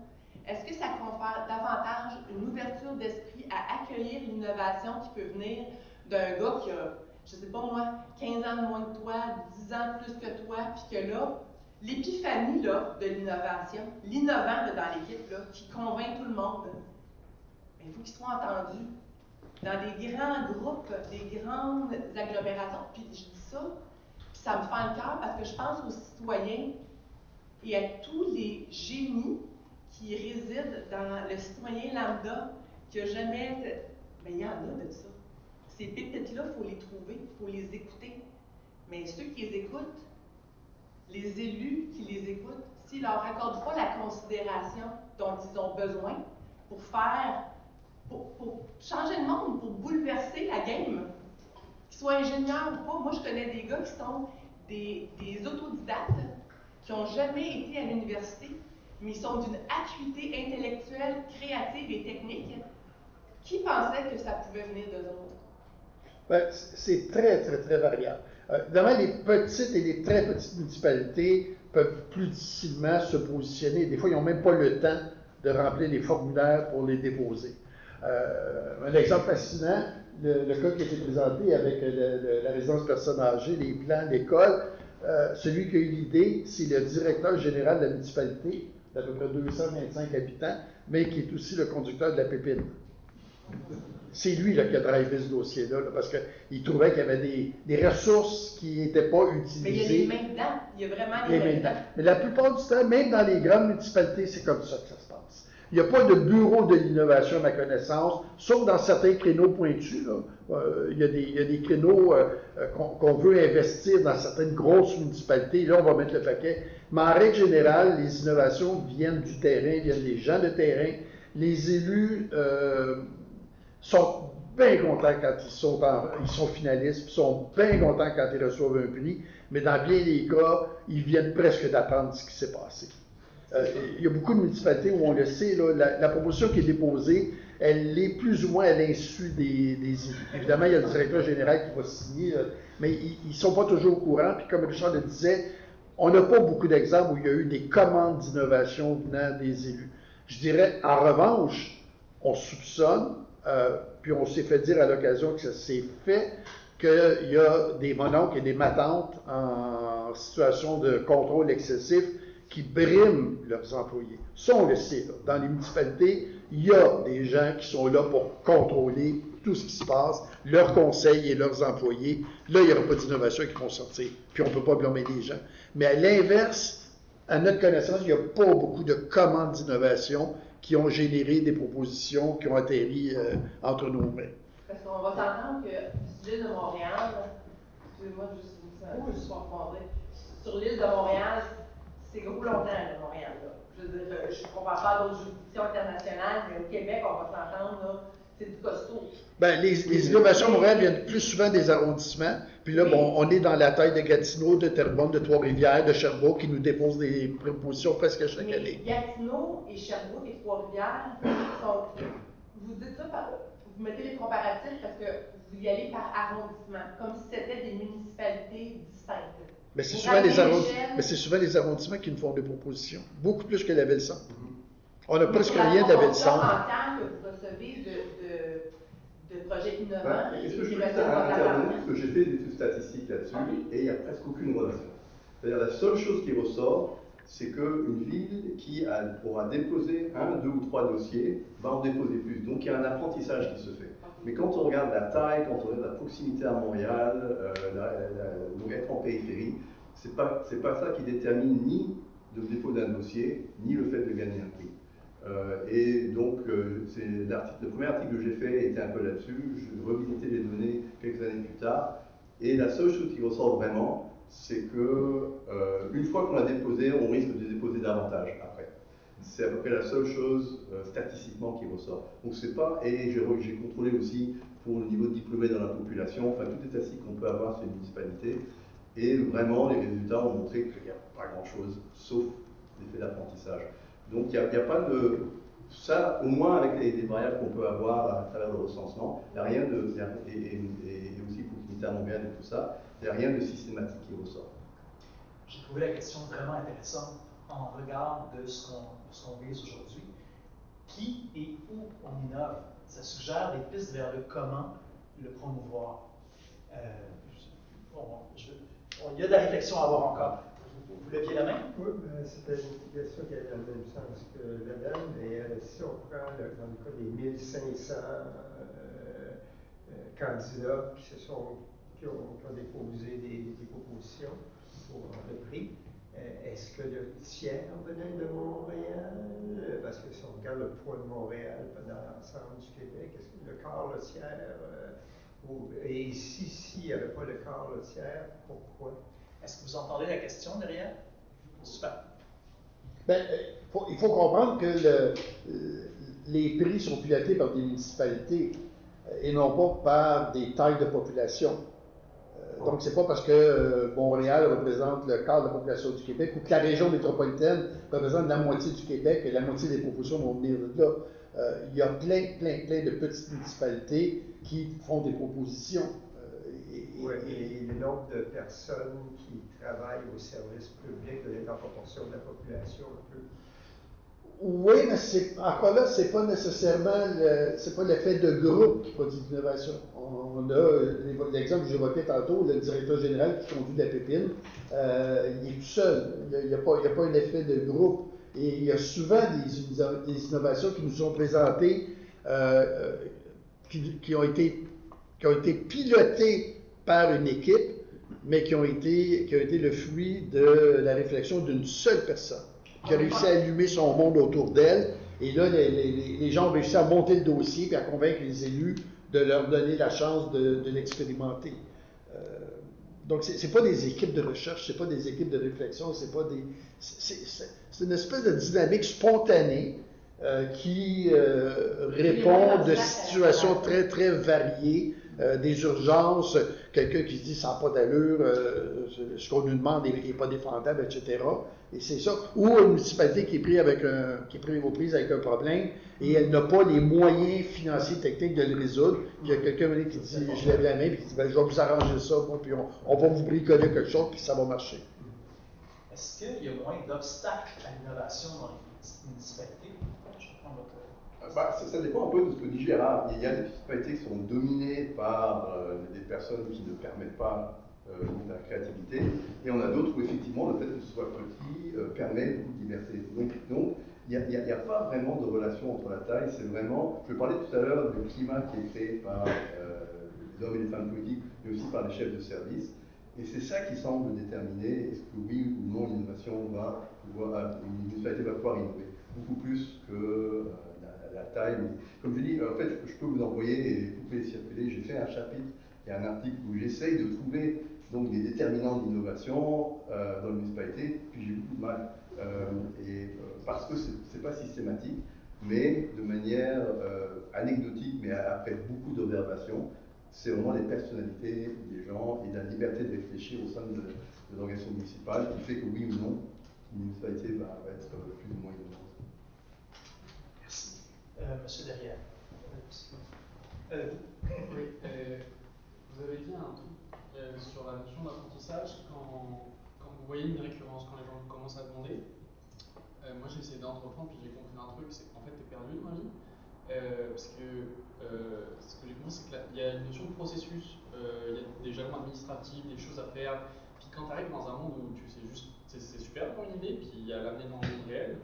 est-ce que ça confère davantage une ouverture d'esprit à accueillir l'innovation qui peut venir d'un gars qui a, je ne sais pas moi, 15 ans de moins que toi, 10 ans de plus que toi, puis que là, l'épiphanie là, de l'innovation, l'innovant dans l'équipe là, qui convainc tout le monde, mais il faut qu'il soit entendu dans des grands groupes, des grandes agglomérations. Puis je dis ça, puis ça me fait le cœur parce que je pense aux citoyens et à tous les génies qui résident dans le citoyen lambda qui n'a jamais. Mais il y en a de ça. Ces pépites-là, il faut les trouver, il faut les écouter. Mais ceux qui les écoutent, les élus qui les écoutent, s'ils ne leur accordent pas la considération dont ils ont besoin pour changer le monde, pour bouleverser la game, qu'ils soient ingénieurs ou pas. Moi, je connais des gars qui sont des autodidactes, qui n'ont jamais été à l'université, mais ils sont d'une acuité intellectuelle, créative et technique. Qui pensait que ça pouvait venir d'eux autres? Ben, c'est très, très, très variable. Évidemment, les petites et les très petites municipalités peuvent plus difficilement se positionner. Des fois, ils n'ont même pas le temps de remplir les formulaires pour les déposer. Un exemple fascinant, le cas qui a été présenté avec la résidence personnes âgées, les plans d'école, celui qui a eu l'idée, c'est le directeur général de la municipalité, d'à peu près 225 habitants, mais qui est aussi le conducteur de la pépine. C'est lui là, qui a drivé ce dossier-là, parce qu'il trouvait qu'il y avait des ressources qui n'étaient pas utilisées. Mais il y a les mains dedans. Il y a vraiment les mains dedans. Mais la plupart du temps, même dans les grandes municipalités, c'est comme ça que ça se passe. Il n'y a pas de bureau de l'innovation à ma connaissance, sauf dans certains créneaux pointus. Là. Il y a des créneaux qu'on veut investir dans certaines grosses municipalités. Là, on va mettre le paquet. Mais en règle générale, les innovations viennent du terrain, viennent des gens de terrain. Les élus sont bien contents quand ils sont finalistes, puis sont bien contents quand ils reçoivent un prix, mais dans bien des cas, ils viennent presque d'apprendre ce qui s'est passé. Il y a beaucoup de municipalités où on le sait, là, la proposition qui est déposée, elle est plus ou moins à l'insu des élus. Évidemment, il y a le directeur général qui va signer, mais ils ne sont pas toujours au courant, puis comme Richard le disait, on n'a pas beaucoup d'exemples où il y a eu des commandes d'innovation venant des élus. Je dirais, en revanche, on soupçonne, puis on s'est fait dire à l'occasion que ça s'est fait, qu'il y a des mononcles et des matantes en situation de contrôle excessif qui briment leurs employés. Ça, on le sait. Là. Dans les municipalités, il y a des gens qui sont là pour contrôler tout ce qui se passe, leurs conseils et leurs employés, là, il n'y aura pas d'innovation qui vont sortir. Puis on ne peut pas blâmer les gens. Mais à l'inverse, à notre connaissance, il n'y a pas beaucoup de commandes d'innovation qui ont généré des propositions qui ont atterri entre nos mains. Parce qu'on va s'entendre que sur l'île de Montréal, excusez-moi, juste pour remonter, sur l'île de Montréal, c'est gros longtemps, de Montréal. Là. Je veux dire, je ne compare pas à d'autres juridictions internationales, mais au Québec, on va s'entendre, là, c'est du costaud. Ben, les innovations à Montréal viennent plus souvent des arrondissements. Puis là, bon, on est dans la taille de Gatineau, de Terrebonne, de Trois-Rivières, de Sherbrooke, qui nous déposent des propositions presque chaque année. Gatineau et Sherbrooke et Trois-Rivières vous dites ça, vous mettez les comparatifs parce que vous y allez par arrondissement, comme si c'était des municipalités distinctes. Mais c'est souvent les arrondissements qui nous font des propositions, beaucoup plus que la Ville-Centre. On n'a presque rien de la Ville-Centre. En termes que vous recevez de projets innovants. Est-ce que je peux intervenir? Parce que j'ai fait des études statistiques là-dessus et il n'y a presque aucune relation. C'est-à-dire la seule chose qui ressort, c'est qu'une ville qui aura déposé 1, 2 ou 3 dossiers va en déposer plus. Donc il y a un apprentissage qui se fait. Mais quand on regarde la taille, quand on regarde la proximité à Montréal, donc être en périphérie, c'est pas ça qui détermine ni le dépôt d'un dossier, ni le fait de gagner un prix. Et donc, le premier article que j'ai fait était un peu là-dessus. Je revisitais les données quelques années plus tard. Et la seule chose qui ressort vraiment, c'est que une fois qu'on l'a déposé, on risque de déposer davantage après. C'est à peu près la seule chose statistiquement qui ressort. Donc c'est pas, et j'ai contrôlé aussi pour le niveau de diplômé dans la population, enfin toutes les statistiques qu'on peut avoir sur les municipalités. Et vraiment, les résultats ont montré qu'il n'y a pas grand-chose, sauf l'effet d'apprentissage. Donc il n'y a pas de... Ça, au moins avec les variables qu'on peut avoir à travers le recensement, il n'y a rien de... Et aussi pour l'unité à Montréal et tout ça, il n'y a rien de systématique qui ressort. J'ai trouvé la question vraiment intéressante en regard de ce qu'on vise aujourd'hui. Qui et où on innove? Ça suggère des pistes vers le comment le promouvoir. Il y a de la réflexion à avoir encore. Vous leviez la main? Oui, c'était une question qui avait le même sens que la dame, mais si on prend dans le cas des 1500 candidats qui ont déposé des propositions pour le prix, est-ce que le tiers venait de Montréal? Parce que si on regarde le poids de Montréal dans l'ensemble du Québec, est-ce que le quart, le tiers? Et s'il n'y avait pas le quart, le tiers, pourquoi? Est-ce que vous entendez la question derrière? Super. Ben, il faut comprendre que les prix sont pilotés par des municipalités et non pas par des tailles de population. Donc, c'est pas parce que Montréal représente le quart de la population du Québec ou que la région métropolitaine représente la moitié du Québec et la moitié des propositions vont venir de là. Il y a plein de petites municipalités qui font des propositions. Et le nombre de personnes qui travaillent au service public doit être en proportion de la population un peu. Oui, mais encore là, c'est pas nécessairement c'est pas l'effet de groupe qui produit l'innovation. On a l'exemple que j'évoquais tantôt, le directeur général qui conduit la pépine, il est tout seul. Il n'y a pas un effet de groupe. Et il y a souvent des innovations qui nous sont présentées qui ont été pilotées par une équipe, mais qui ont été le fruit de la réflexion d'une seule personne, qui a réussi à allumer son monde autour d'elle. Et là, les gens ont réussi à monter le dossier et à convaincre les élus de leur donner la chance de l'expérimenter. Donc, ce n'est pas des équipes de recherche, ce n'est pas des équipes de réflexion, c'est une espèce de dynamique spontanée qui répond de situations très, très variées, des urgences, quelqu'un qui se dit ça n'a pas d'allure, ce qu'on nous demande n'est pas défendable, etc. Et c'est ça. Ou une municipalité qui est prise aux prises avec un problème et elle n'a pas les moyens financiers techniques de le résoudre. Il y a quelqu'un qui dit, je lève la main, puis qui dit, ben, je vais vous arranger ça, moi, puis on va vous bricoler quelque chose, puis ça va marcher. Est-ce qu'il y a moins d'obstacles à l'innovation dans les petites municipalités? Ça dépend un peu de ce que dit Gérard. Il y a des municipalités qui sont dominées par des personnes qui ne permettent pas la créativité. Et on a d'autres où effectivement le fait que ce soit petit permet beaucoup de liberté. Donc il n'y a pas vraiment de relation entre la taille, c'est vraiment, je parlais tout à l'heure du climat qui est créé par les hommes et les femmes politiques, mais aussi par les chefs de service. Et c'est ça qui semble déterminer est-ce que oui ou non l'innovation une municipalité va pouvoir innover. Beaucoup plus que la taille. Comme je dis, en fait, je peux vous envoyer et vous pouvez circuler. J'ai fait un chapitre, il y a un article où j'essaye de trouver donc des déterminants d'innovation dans la municipalité, puis j'ai beaucoup de mal. Parce que c'est pas systématique, mais de manière anecdotique, mais après beaucoup d'observations, c'est vraiment les personnalités des gens et la liberté de réfléchir au sein de l'organisation municipale qui fait que oui ou non, une municipalité va être plus ou moins innovante. Merci. Monsieur derrière. Oui, vous avez dit un truc sur la notion d'apprentissage quand vous voyez une récurrence, quand les gens commencent à demander. Moi j'ai essayé d'entreprendre puis j'ai compris un truc, c'est qu'en fait t'es perdu dans la vie. Parce que ce que j'ai compris c'est qu'il y a une notion de processus, il y a des jalons administratifs, des choses à faire. Puis quand tu arrives dans un monde où tu sais juste, c'est super pour une idée, puis il y a l'amener dans le monde réel.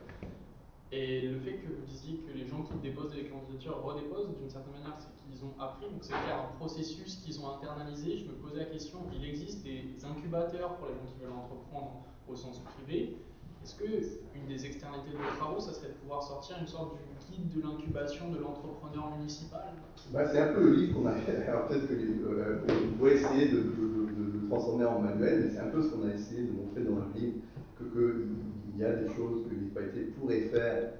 Et le fait que vous disiez que les gens qui déposent des candidatures redéposent, d'une certaine manière, c'est qu'ils ont appris, donc c'est un processus qu'ils ont internalisé. Je me posais la question, il existe des incubateurs pour les gens qui veulent entreprendre au sens privé. Est-ce qu'une des externalités de vos travaux, ça serait de pouvoir sortir une sorte du guide de l'incubation de l'entrepreneur municipal? C'est un peu le livre qu'on a fait. Alors peut-être qu'on pourrait essayer de le transformer en manuel, mais c'est un peu ce qu'on a essayé de montrer dans le livre, qu'il y a des choses que les municipalités pourraient faire,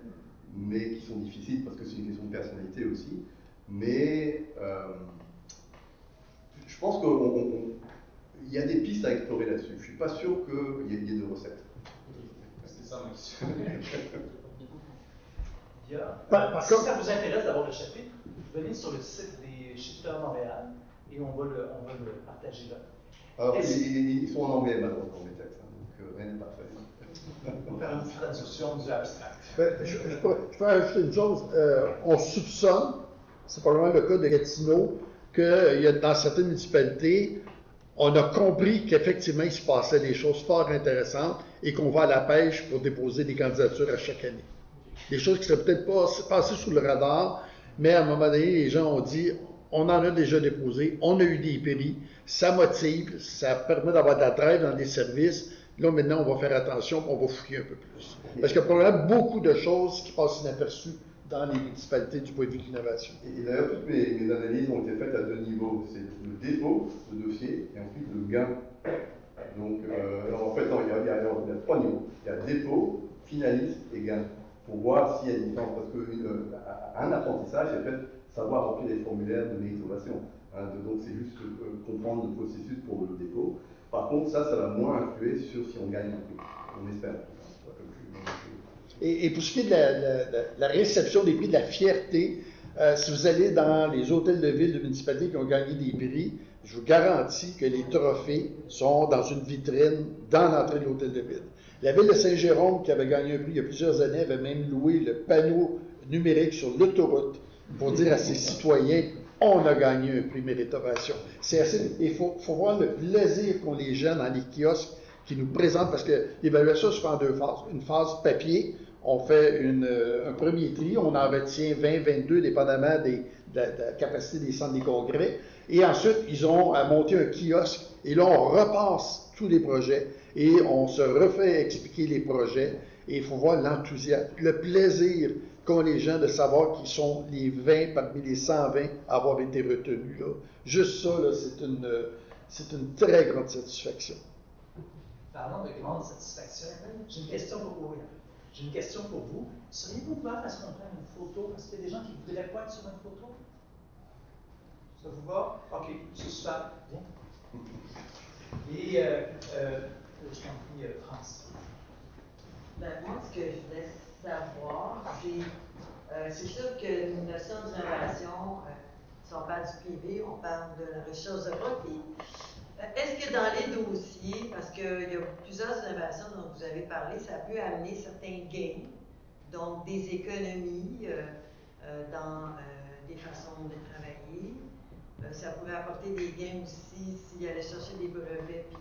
mais qui sont difficiles parce que c'est une question de personnalité aussi. Mais je pense qu'il y a des pistes à explorer là-dessus. Je ne suis pas sûr qu'il y ait de recettes. C'est ça ma question. Si ça vous intéresse d'avoir le chapitre, venez sur le site des Shifters Montréal et on va le partager là. Alors, ils sont en anglais maintenant dans mes textes, donc rien n'est parfait. On va faire une traduction du abstract. Je peux ajouter une chose. On soupçonne, c'est probablement le cas de Gatineau, que dans certaines municipalités, on a compris qu'effectivement, il se passait des choses fort intéressantes et qu'on va à la pêche pour déposer des candidatures à chaque année. Des choses qui seraient peut-être pas passées sous le radar, mais à un moment donné, les gens ont dit, on en a déjà déposé, on a eu des prix, ça motive, ça permet d'avoir de la drive dans des services. Là, maintenant, on va faire attention, on va fouiller un peu plus. Parce qu'il y a probablement beaucoup de choses qui passent inaperçues dans les municipalités du point de vue de l'innovation. Et d'ailleurs, toutes mes analyses ont été faites à deux niveaux. C'est le dépôt de dossier et ensuite le gain. Donc, alors en fait, il y a trois niveaux. Il y a dépôt, finaliste et gain. Pour voir s'il y a une différence. Parce qu'un apprentissage, c'est peut-être savoir remplir les formulaires de méritation. Donc, c'est juste comprendre le processus pour le dépôt. Par contre, ça va moins influer sur si on gagne un prix. On espère. Et pour ce qui est de la réception des prix, de la fierté, si vous allez dans les hôtels de ville de municipalités qui ont gagné des prix, je vous garantis que les trophées sont dans une vitrine dans l'entrée de l'hôtel de ville. La ville de Saint-Jérôme, qui avait gagné un prix il y a plusieurs années, avait même loué le panneau numérique sur l'autoroute pour dire à ses citoyens, on a gagné un prix méritation. Il faut voir le plaisir qu'ont les gens dans les kiosques qui nous présentent, parce que l'évaluation se fait en deux phases. Une phase papier, on fait un premier tri, on en retient 20, 22, dépendamment de la capacité des centres des congrès. Et ensuite, ils ont monté un kiosque, et là, on repasse tous les projets, et on se refait expliquer les projets, et il faut voir l'enthousiasme, le plaisir qu'ont les gens de savoir qu'ils sont les 20 parmi les 120 à avoir été retenus. Là. Juste ça, là, c'est une très grande satisfaction. Parlons de grande satisfaction. J'ai une question pour vous. Seriez-vous ouvert à ce qu'on prenne une photo? Parce qu'il y a des gens qui ne voudraient pas être sur une photo. Ça vous va? OK, c'est super. Bien. Et je t'en prie, France. Moi, ce que je voulais savoir, c'est sûr que une notion d'innovation, si on parle du privé, on parle de la recherche de profit. Est-ce que dans les dossiers, parce qu'il y a plusieurs innovations dont vous avez parlé, ça peut amener certains gains, donc des économies dans des façons de travailler, ça pourrait apporter des gains aussi s'il allait chercher des brevets puis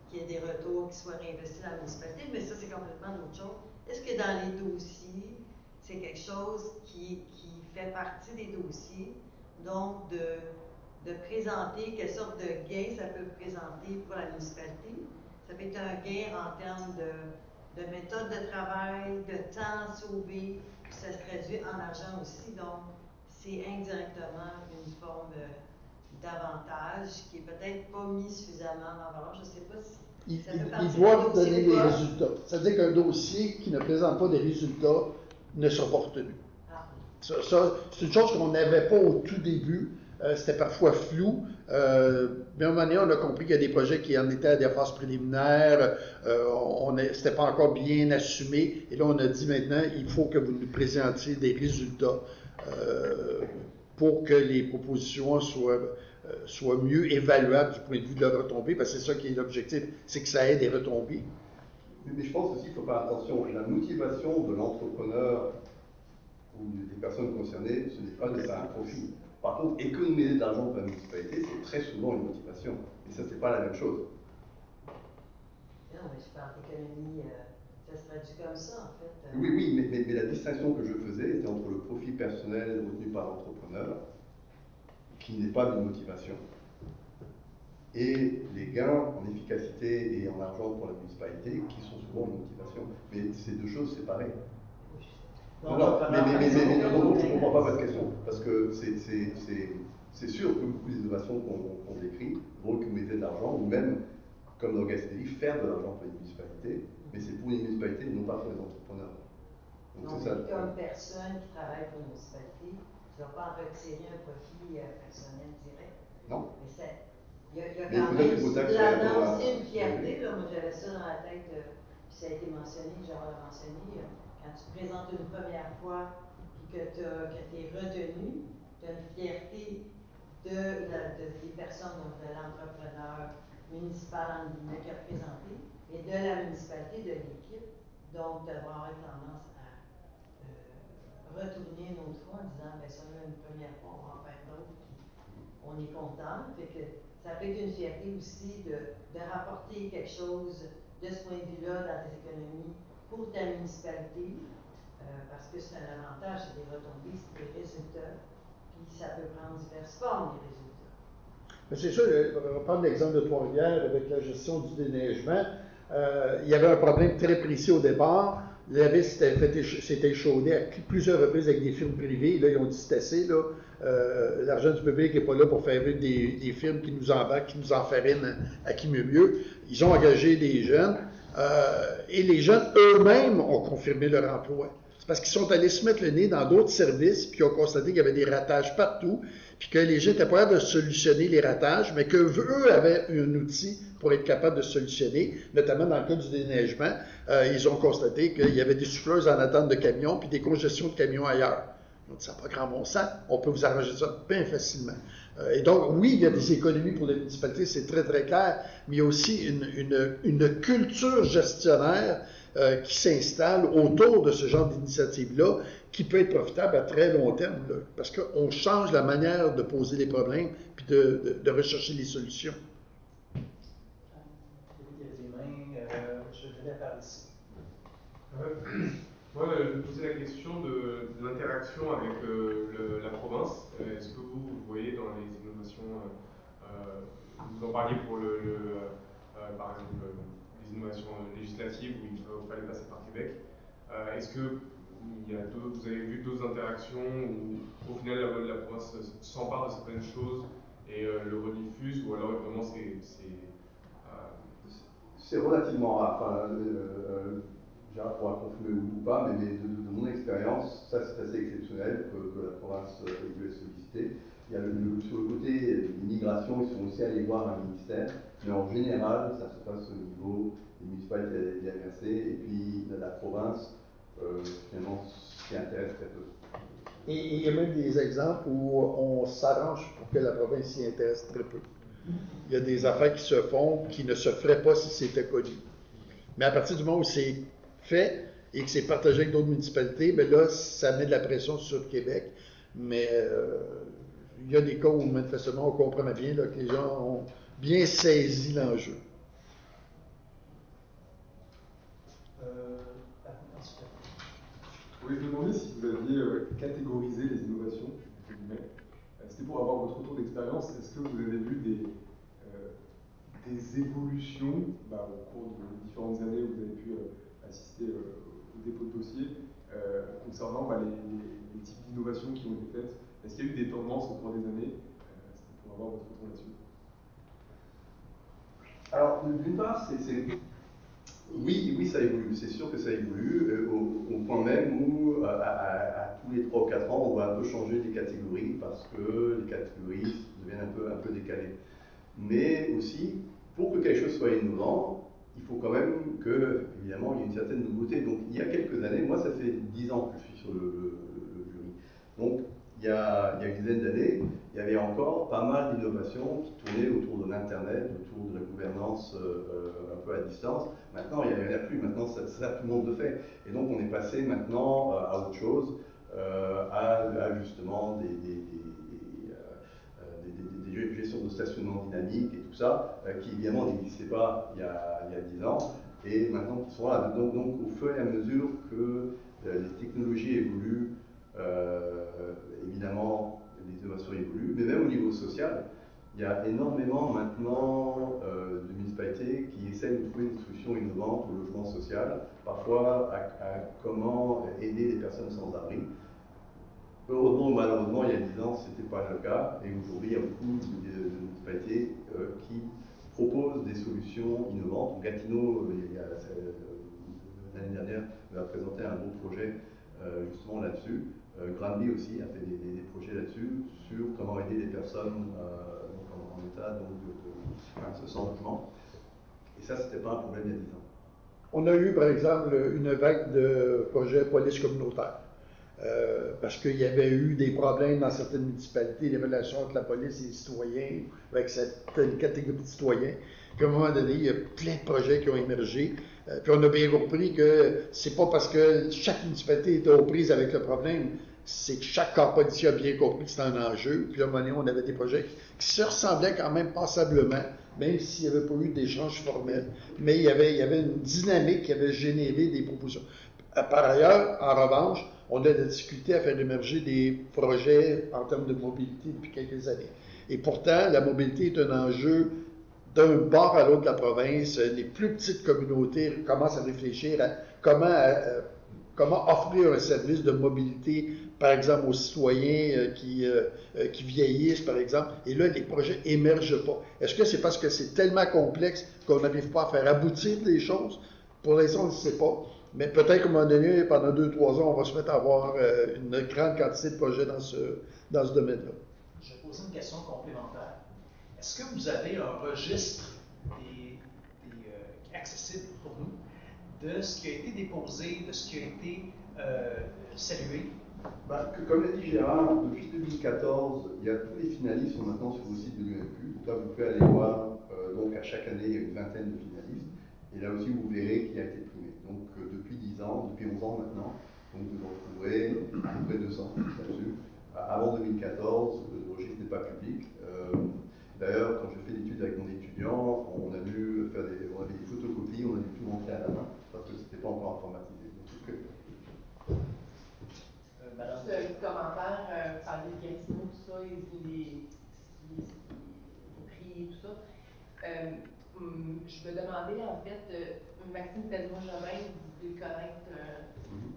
qu'il y ait des retours qui soient réinvestis dans la municipalité, mais ça, c'est complètement d'autre chose. Est-ce que dans les dossiers, c'est quelque chose qui fait partie des dossiers, donc de présenter quelle sorte de gain ça peut présenter pour la municipalité? Ça peut être un gain en termes de méthode de travail, de temps sauvé, puis ça se traduit en argent aussi, donc c'est indirectement une forme d'avantage qui est peut-être pas mis suffisamment en valeur. Je ne sais pas si ils doivent donner des résultats. C'est-à-dire qu'un dossier qui ne présente pas des résultats ne sera pas retenu. Ah. Ça, c'est une chose qu'on n'avait pas au tout début. C'était parfois flou. Mais à un moment donné, on a compris qu'il y a des projets qui en étaient à des phases préliminaires. C'était pas encore bien assumé. Et là, on a dit maintenant, il faut que vous nous présentiez des résultats pour que les propositions soient mieux évaluables du point de vue de leur retombée, parce que c'est ça qui est l'objectif, c'est que ça ait des retombées. Mais je pense aussi qu'il faut faire attention. La motivation de l'entrepreneur ou des personnes concernées, ce n'est pas de faire un profit. Par contre, économiser de l'argent pour la municipalité, c'est très souvent une motivation. Et ça, c'est pas la même chose. Non, mais je parle d'économie, ça se traduit comme ça, en fait. Oui, mais la distinction que je faisais était entre le profit personnel retenu par l'entrepreneur, qui n'est pas une motivation, et les gains en efficacité et en argent pour la municipalité, qui sont souvent une motivation. Mais c'est deux choses séparées. Non, mais je ne comprends pas votre question, parce que c'est sûr que beaucoup d'innovations qu'on décrit vont économiser de l'argent, ou même, comme dans Gaspésie, faire de l'argent pour les municipalités, mais c'est pour les municipalités, non pas pour les entrepreneurs. Donc, non, ça. Comme personne qui travaille pour une municipalité, tu ne vas pas en retirer un profit personnel direct. Non. Mais il y a quand même aussi une fierté, là, moi j'avais ça dans la tête, puis ça a été mentionné, genre mentionné, quand tu présentes une première fois, puis que tu es retenu, tu as une fierté des personnes, donc de l'entrepreneur municipal en guillemets qui a présenté, et de la municipalité, de l'équipe, donc d'avoir tendance à retourner une autre fois en disant, ben ça là, une première fois, on va en faire d'autres, puis on est content, fait que ça peut être une fierté aussi de rapporter quelque chose de ce point de vue-là dans tes économies pour ta municipalité, parce que c'est un avantage, c'est des retombées, c'est des résultats, puis ça peut prendre diverses formes, les résultats. Mais c'est sûr, on va prendre l'exemple de Trois-Rivières avec la gestion du déneigement. Il y avait un problème très précis au départ. La ville s'était échaudée à plusieurs reprises avec des firmes privées. Là, ils ont dit c'est assez. L'argent du public n'est pas là pour faire vivre des firmes qui nous embarquent, qui nous enfarinent à qui mieux. Ils ont engagé des jeunes et les jeunes eux-mêmes ont confirmé leur emploi. C'est parce qu'ils sont allés se mettre le nez dans d'autres services puis ils ont constaté qu'il y avait des ratages partout puis que les gens étaient pas capables de solutionner les ratages, mais qu'eux avaient un outil pour être capables de solutionner, notamment dans le cas du déneigement. Ils ont constaté qu'il y avait des souffleuses en attente de camions puis des congestions de camions ailleurs. Ils ont dit, ça n'a pas grand bon sens, on peut vous arranger ça bien facilement. Et donc, oui, il y a des économies pour les municipalités, c'est très, très clair, mais il y a aussi une culture gestionnaire qui s'installe autour de ce genre d'initiative-là, qui peut être profitable à très long terme, là, parce qu'on change la manière de poser les problèmes puis de rechercher les solutions. Il y a des mains, je vais par ici. Moi, je me posais la question de l'interaction avec la province. Est-ce que vous voyez dans les innovations, vous en parliez pour par exemple, les innovations législatives où il fallait passer par Québec. Est-ce que vous avez vu d'autres interactions où au final la province s'empare de certaines choses et le rediffuse, ou alors vraiment c'est relativement rare. Enfin, Gérard pourra confirmer ou pas, mais de mon expérience, ça c'est assez exceptionnel que la province ait dû être sollicitée. Il y a sur le côté immigration, ils sont aussi allés voir un ministère, mais en général, ça se passe au niveau des municipalités de la MRC, et puis la province, finalement, s'y intéresse très peu. Et il y a même des exemples où on s'arrange pour que la province s'y intéresse très peu. Il y a des affaires qui se font qui ne se feraient pas si c'était connu. Mais à partir du moment où c'est fait et que c'est partagé avec d'autres municipalités, bien là, ça met de la pression sur Québec. Mais il y a des cas où manifestement on comprenait bien là, que les gens ont bien saisi l'enjeu. Oui, je me demandais si vous aviez catégorisé les innovations, entre guillemets. C'était pour avoir votre retour d'expérience. Est-ce que vous avez vu des évolutions au cours de différentes années où vous avez pu assister au dépôt de dossier concernant les types d'innovations qui ont été faites? Est-ce qu'il y a eu des tendances au cours des années? C'était pour avoir votre retour là-dessus. Alors, d'une part, oui, ça évolue. C'est sûr que ça évolue au point même où, à tous les 3 ou 4 ans, on va un peu changer les catégories parce que les catégories deviennent un peu décalées. Mais aussi, pour que quelque chose soit innovant, il faut quand même que, évidemment, il y ait une certaine nouveauté. Donc, il y a quelques années, moi, ça fait 10 ans que je suis sur le jury. Donc, il y a une dizaine d'années, il y avait encore pas mal d'innovations qui tournaient autour de l'Internet, autour de la gouvernance un peu à distance. Maintenant, il n'y en a plus. Maintenant, ça, tout le monde le fait. Et donc, on est passé maintenant à autre chose, à justement des gestions de stationnement dynamique et tout ça, qui évidemment n'existaient pas il y a 10 ans, et maintenant qui sont là. Donc, au fur et à mesure que les technologies évoluent, évidemment, les innovations évoluent, mais même au niveau social, il y a énormément maintenant de municipalités qui essayent de trouver des solutions innovantes au logement social, parfois à comment aider les personnes sans abri. Heureusement ou malheureusement, il y a 10 ans, ce n'était pas le cas, et aujourd'hui, il y a beaucoup de municipalités qui proposent des solutions innovantes. Gatineau, l'année dernière, a présenté un beau projet justement là-dessus. Granby aussi a fait des projets là-dessus, sur comment aider les personnes en état de sans logement. Et ça, ce n'était pas un problème il y a 10 ans. On a eu, par exemple, une vague de projets police communautaire. Parce qu'il y avait eu des problèmes dans certaines municipalités, les relations entre la police et les citoyens, avec certaines catégories de citoyens. Puis à un moment donné, il y a plein de projets qui ont émergé. Puis on a bien compris que c'est pas parce que chaque municipalité était aux prises avec le problème, c'est que chaque corps policier a bien compris que c'était un enjeu. Puis à un moment donné, on avait des projets qui se ressemblaient quand même passablement, même s'il n'y avait pas eu d'échange formel. Mais il y avait une dynamique qui avait généré des propositions. Par ailleurs, en revanche, on a de la difficulté à faire émerger des projets en termes de mobilité depuis quelques années. Et pourtant, la mobilité est un enjeu d'un bord à l'autre de la province. Les plus petites communautés commencent à réfléchir à comment offrir un service de mobilité, par exemple, aux citoyens qui vieillissent, par exemple. Et là, les projets émergent pas. Est-ce que c'est parce que c'est tellement complexe qu'on n'arrive pas à faire aboutir les choses? Pour l'instant, on ne sait pas. Mais peut-être qu'à un moment donné, pendant 2-3 ans, on va se mettre à avoir une grande quantité de projets dans ce domaine-là. Je vais poser une question complémentaire. Est-ce que vous avez un registre accessible pour nous de ce qui a été déposé, de ce qui a été salué? Comme l'a dit Gérard, depuis 2014, il y a tous les finalistes sont maintenant sur le site de l'UMQ. Là, vous pouvez aller voir, donc à chaque année, il y a une vingtaine de finalistes. Et là aussi, vous verrez qui a été primé. Donc, depuis 10 ans, depuis 11 ans maintenant, donc vous en retrouverez à peu près 200 là-dessus. Avant 2014, le registre n'est pas public. D'ailleurs, quand j'ai fait l'étude avec mon étudiant, on a dû faire des photocopies, on a dû tout rentrer à la main, parce que ce n'était pas encore informatisé. Juste un petit commentaire, parler de Gatineau, tout ça, les prix et tout ça. Je me demandais, en fait, Maxime Pellemot-Jobin, vous devez le connaître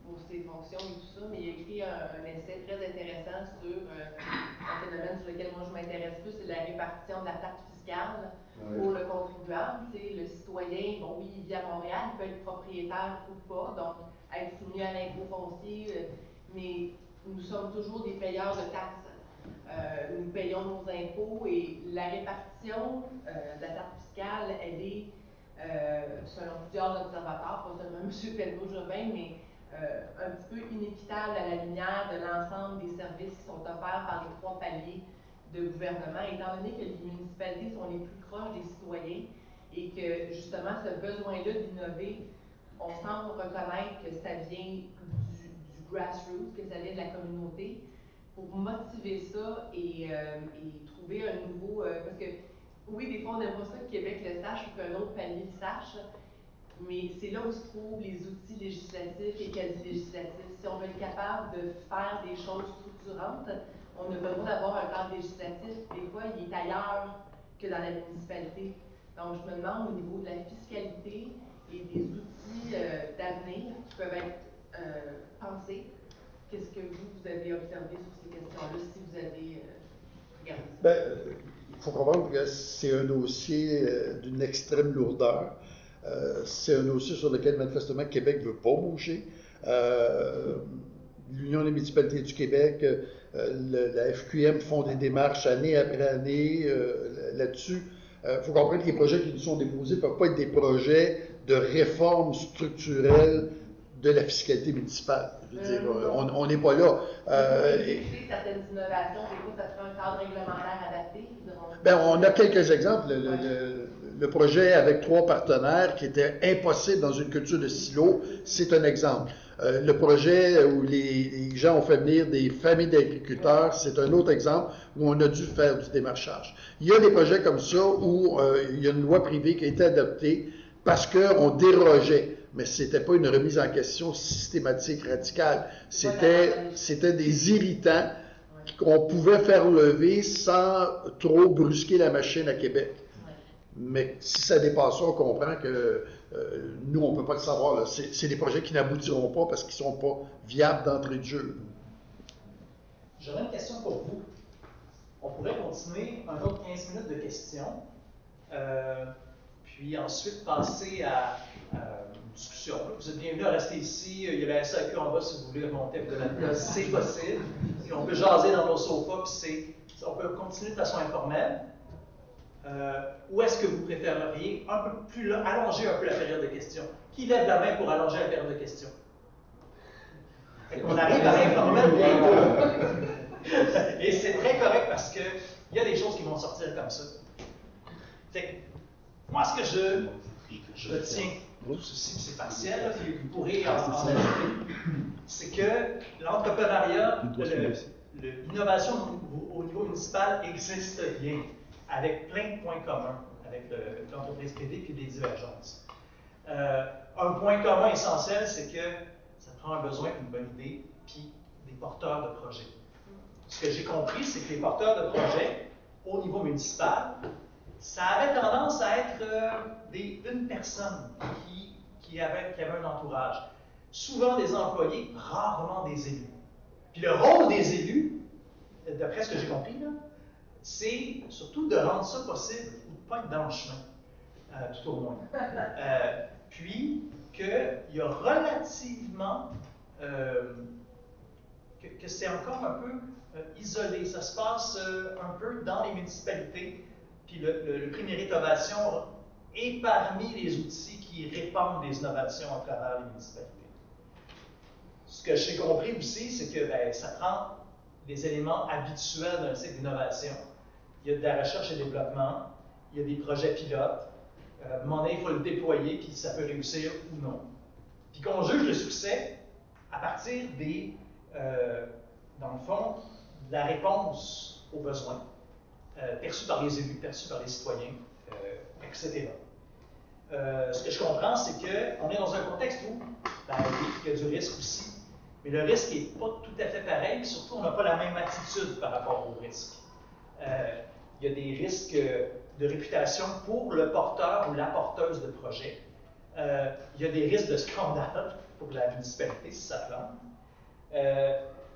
pour ses fonctions et tout ça, mais il a écrit un essai très intéressant sur un phénomène sur lequel moi je m'intéresse plus, c'est la répartition de la taxe fiscale pour le contribuable. Le citoyen, bon oui, il vit à Montréal, il peut être propriétaire ou pas, donc être soumis à l'impôt foncier, mais nous sommes toujours des payeurs de taxes. Nous payons nos impôts et la répartition de la taxe fiscale, elle est, selon plusieurs observateurs, pas seulement M. Pellemot-Jobin, mais un petit peu inéquitable à la lumière de l'ensemble des services qui sont offerts par les 3 paliers de gouvernement, étant donné que les municipalités sont les plus proches des citoyens et que justement ce besoin-là d'innover, on semble reconnaître que ça vient du grassroots, que ça vient de la communauté. pour motiver ça et trouver un nouveau... parce que, oui, des fois, on n'aime pas ça que Québec le sache ou qu'un autre palier le sache, mais c'est là où se trouvent les outils législatifs et quasi-législatifs. Si on veut être capable de faire des choses structurantes, on a besoin d'avoir un cadre législatif. Des fois, il est ailleurs que dans la municipalité. Donc, je me demande au niveau de la fiscalité et des outils d'avenir qui peuvent être pensés, qu'est-ce que vous avez observé sur ces questions-là, si vous avez regardé ça? Il faut comprendre que c'est un dossier d'une extrême lourdeur. C'est un dossier sur lequel, manifestement, Québec ne veut pas bouger. L'Union des municipalités du Québec, la FQM font des démarches année après année là-dessus. Il faut comprendre que les projets qui nous sont déposés ne peuvent pas être des projets de réforme structurelle de la fiscalité municipale. Je veux dire, on n'est pas là. Certaines innovations, des fois, ça te fait un cadre réglementaire adapté. On a quelques exemples. Le projet avec 3 partenaires qui était impossible dans une culture de silo, c'est un exemple. Le projet où les gens ont fait venir des familles d'agriculteurs, c'est un autre exemple où on a dû faire du démarchage. Il y a des projets comme ça où il y a une loi privée qui a été adoptée parce qu'on dérogeait. Mais ce n'était pas une remise en question systématique, radicale. C'était des irritants qu'on pouvait faire lever sans trop brusquer la machine à Québec. Mais si ça dépasse ça, on comprend que nous, on ne peut pas le savoir. C'est des projets qui n'aboutiront pas parce qu'ils ne sont pas viables d'entrée de jeu. J'aurais une question pour vous. On pourrait continuer un autre 15 minutes de questions, puis ensuite passer à une discussion. Vous êtes bienvenus à rester ici. Il y a la SAQ en bas si vous voulez remonter de la place. C'est possible. Et on peut jaser dans nos sofas, puis on peut continuer de façon informelle. Ou est-ce que vous préféreriez un peu plus allonger un peu la période de questions? Qui lève la main pour allonger la période de questions? On arrive à l'informel bientôt. Et c'est très correct parce qu'il y a des choses qui vont sortir comme ça. Moi, ce que je retiens, si c'est partiel, vous pourrez en ajouter, c'est que l'entrepreneuriat, l'innovation au niveau municipal existe bien, avec plein de points communs avec l'entreprise privée et des divergences. Un point commun essentiel, c'est que ça prend un besoin d'une bonne idée puis des porteurs de projets. Ce que j'ai compris, c'est que les porteurs de projets au niveau municipal, ça avait tendance à être une personne qui avait un entourage. Souvent des employés, rarement des élus. Puis le rôle des élus, d'après ce que j'ai compris, c'est surtout de rendre ça possible ou de ne pas être dans le chemin, tout au moins. Puis qu'il y a relativement, que c'est encore un peu isolé. Ça se passe un peu dans les municipalités. Puis le prix Mérite Innovation est parmi les outils qui répandent les innovations à travers les municipalités. Ce que j'ai compris aussi, c'est que ça prend des éléments habituels d'un cycle d'innovation. Il y a de la recherche et développement, il y a des projets pilotes. À un moment donné, il faut le déployer, puis ça peut réussir ou non. Puis qu'on juge le succès à partir dans le fond, de la réponse aux besoins perçus par les élus, perçus par les citoyens, etc. Ce que je comprends, c'est qu'on est dans un contexte où il y a du risque aussi, mais le risque n'est pas tout à fait pareil, puis surtout, on n'a pas la même attitude par rapport au risque. Il y a des risques de réputation pour le porteur ou la porteuse de projet. Il y a des risques de scandale pour la municipalité si ça plante.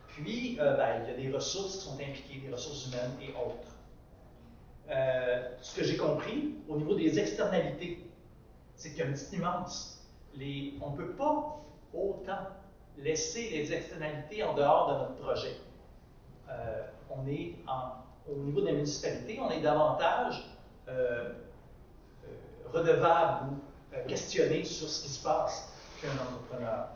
Puis, il y a des ressources qui sont impliquées, des ressources humaines et autres. Ce que j'ai compris au niveau des externalités, c'est qu'il y a une petite nuance. On ne peut pas autant laisser les externalités en dehors de notre projet. Au niveau des municipalités, on est davantage redevable ou questionné sur ce qui se passe qu'un entrepreneur.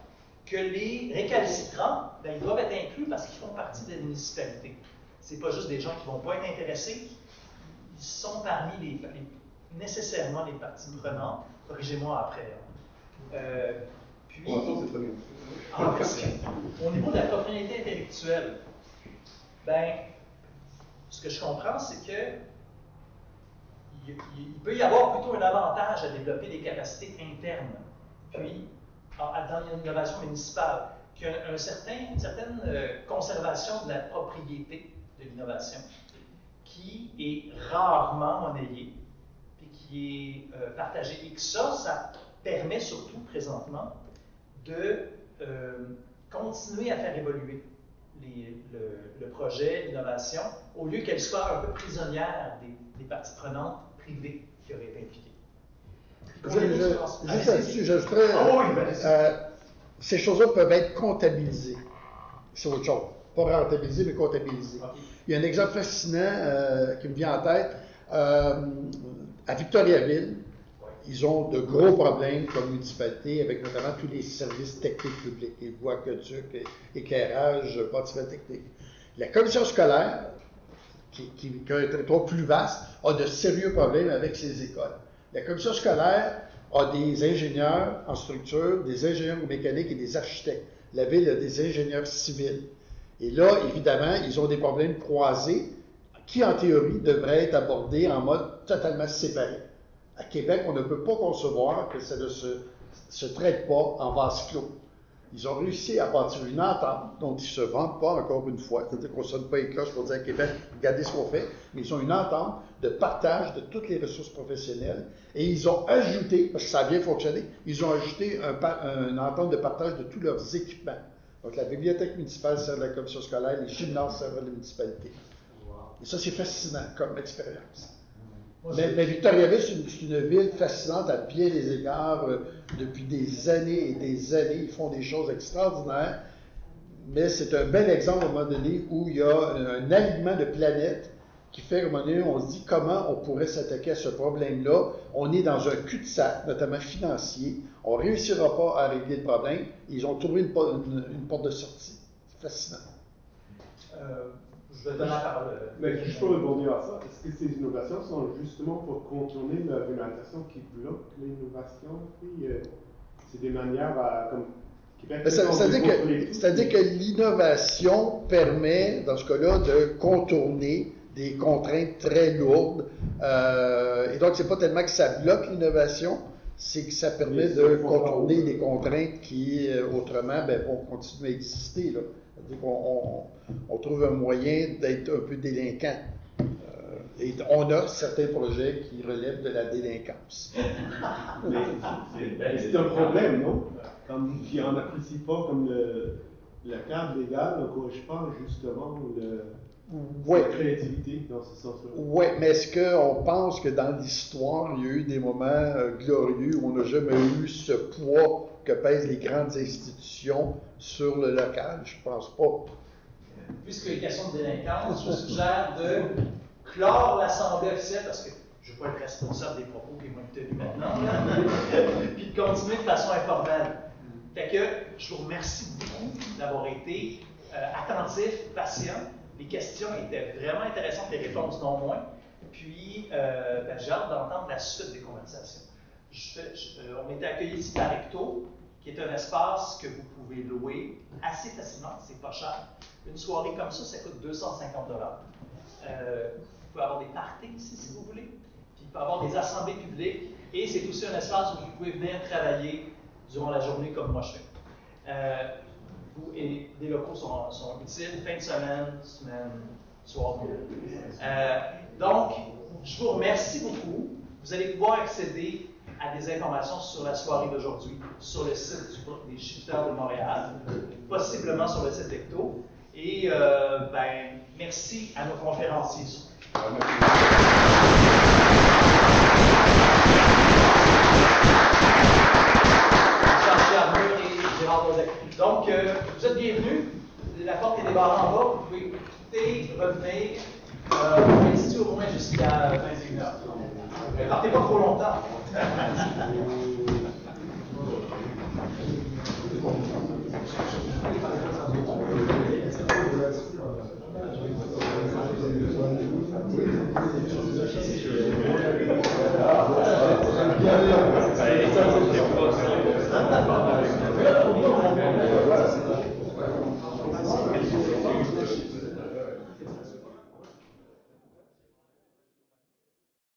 Que les récalcitrants, ils doivent être inclus parce qu'ils font partie de la municipalité. Ce n'est pas juste des gens qui ne vont pas être intéressés, ils sont parmi nécessairement les parties prenantes. Corrigez-moi après. Puis, c'est très bien. Au niveau de la propriété intellectuelle, ben, ce que je comprends, c'est que il peut y avoir plutôt un avantage à développer des capacités internes, puis dans l'innovation municipale, qu'il y a une certaine conservation de la propriété de l'innovation, qui est rarement monnayée, puis qui est partagée. Et que ça permet surtout présentement de continuer à faire évoluer le projet, l'innovation, au lieu qu'elle soit un peu prisonnière des parties prenantes privées qui auraient été impliquées. Juste là-dessus, j'ajouterais, ces choses-là peuvent être comptabilisées. C'est autre chose. Pas rentabilisées, mais comptabilisées. Okay. Il y a un exemple fascinant qui me vient en tête. À Victoriaville, ils ont de gros problèmes comme municipalité, avec notamment tous les services techniques publics, les voies, aqueducs, éclairage, bâtiments techniques. La commission scolaire, qui a un territoire plus vaste, a de sérieux problèmes avec ses écoles. La commission scolaire a des ingénieurs en structure, des ingénieurs mécaniques et des architectes. La ville a des ingénieurs civils. Et là, évidemment, ils ont des problèmes croisés qui, en théorie, devraient être abordés en mode totalement séparé. À Québec, on ne peut pas concevoir que ça ne se traite pas en vase clos. Ils ont réussi à bâtir une entente dont ils ne se vantent pas, encore une fois. C'est-à-dire qu'on ne sonne pas les cloches pour dire à Québec, regardez ce qu'on fait, mais ils ont une entente de partage de toutes les ressources professionnelles. Et ils ont ajouté, parce que ça a bien fonctionné, ils ont ajouté une entente de partage de tous leurs équipements. Donc la bibliothèque municipale sert de la commission scolaire, les gymnases servent de la municipalité. Et ça, c'est fascinant comme expérience. Mais Victoriaville, c'est une ville fascinante à bien des égards. Depuis des années et des années, ils font des choses extraordinaires. Mais c'est un bel exemple, à un moment donné, où il y a un alignement de planètes qui fait, à un moment donné, on se dit comment on pourrait s'attaquer à ce problème-là. On est dans un cul-de-sac, notamment financier. On ne réussira pas à régler le problème. Ils ont trouvé une porte de sortie. C'est fascinant. Je vais donner la parole. Mais juste pour rebondir à ça, est-ce que ces innovations sont justement pour contourner la réglementation qui bloque l'innovation? C'est des manières à, comme Québec... C'est-à-dire que l'innovation permet, dans ce cas-là, de contourner des contraintes très lourdes. Et donc, c'est pas tellement que ça bloque l'innovation, c'est que ça permet de contourner des contraintes qui, autrement, vont continuer à exister, là. C'est-à-dire qu'on trouve un moyen d'être un peu délinquant. Et on a certains projets qui relèvent de la délinquance. C'est un problème, non? Comme qui n'en apprécie pas comme le cadre légal ne corrige pas justement la créativité dans ce sens-là. Oui, mais est-ce qu'on pense que dans l'histoire, il y a eu des moments glorieux où on n'a jamais eu ce poids que pèsent les grandes institutions sur le local? Je ne pense pas. Puisqu'il y a une question de délinquance, je suggère de clore l'Assemblée officielle, parce que je ne veux pas être responsable des propos qui vont être tenus maintenant, puis de continuer de façon informelle. Fait que je vous remercie beaucoup d'avoir été attentifs, patients. Les questions étaient vraiment intéressantes, les réponses non moins. Puis, j'ai hâte d'entendre la suite des conversations. On était accueillis ici par Recto, qui est un espace que vous pouvez louer assez facilement, c'est pas cher. Une soirée comme ça coûte 250 $. Vous pouvez avoir des parties ici, si vous voulez. Puis il peut y avoir des assemblées publiques. Et c'est aussi un espace où vous pouvez venir travailler durant la journée comme moi je fais. Et les locaux sont utiles, fin de semaine, soir. Donc, je vous remercie beaucoup. Vous allez pouvoir accéder à des informations sur la soirée d'aujourd'hui sur le site des Chipteurs de Montréal, possiblement sur le site d'Ecto. Et merci à nos conférenciers. Donc, vous êtes bienvenus. La porte est débarrée en bas. Vous pouvez quitter, revenir. On va ici au moins jusqu'à 21h. Partez pas trop longtemps.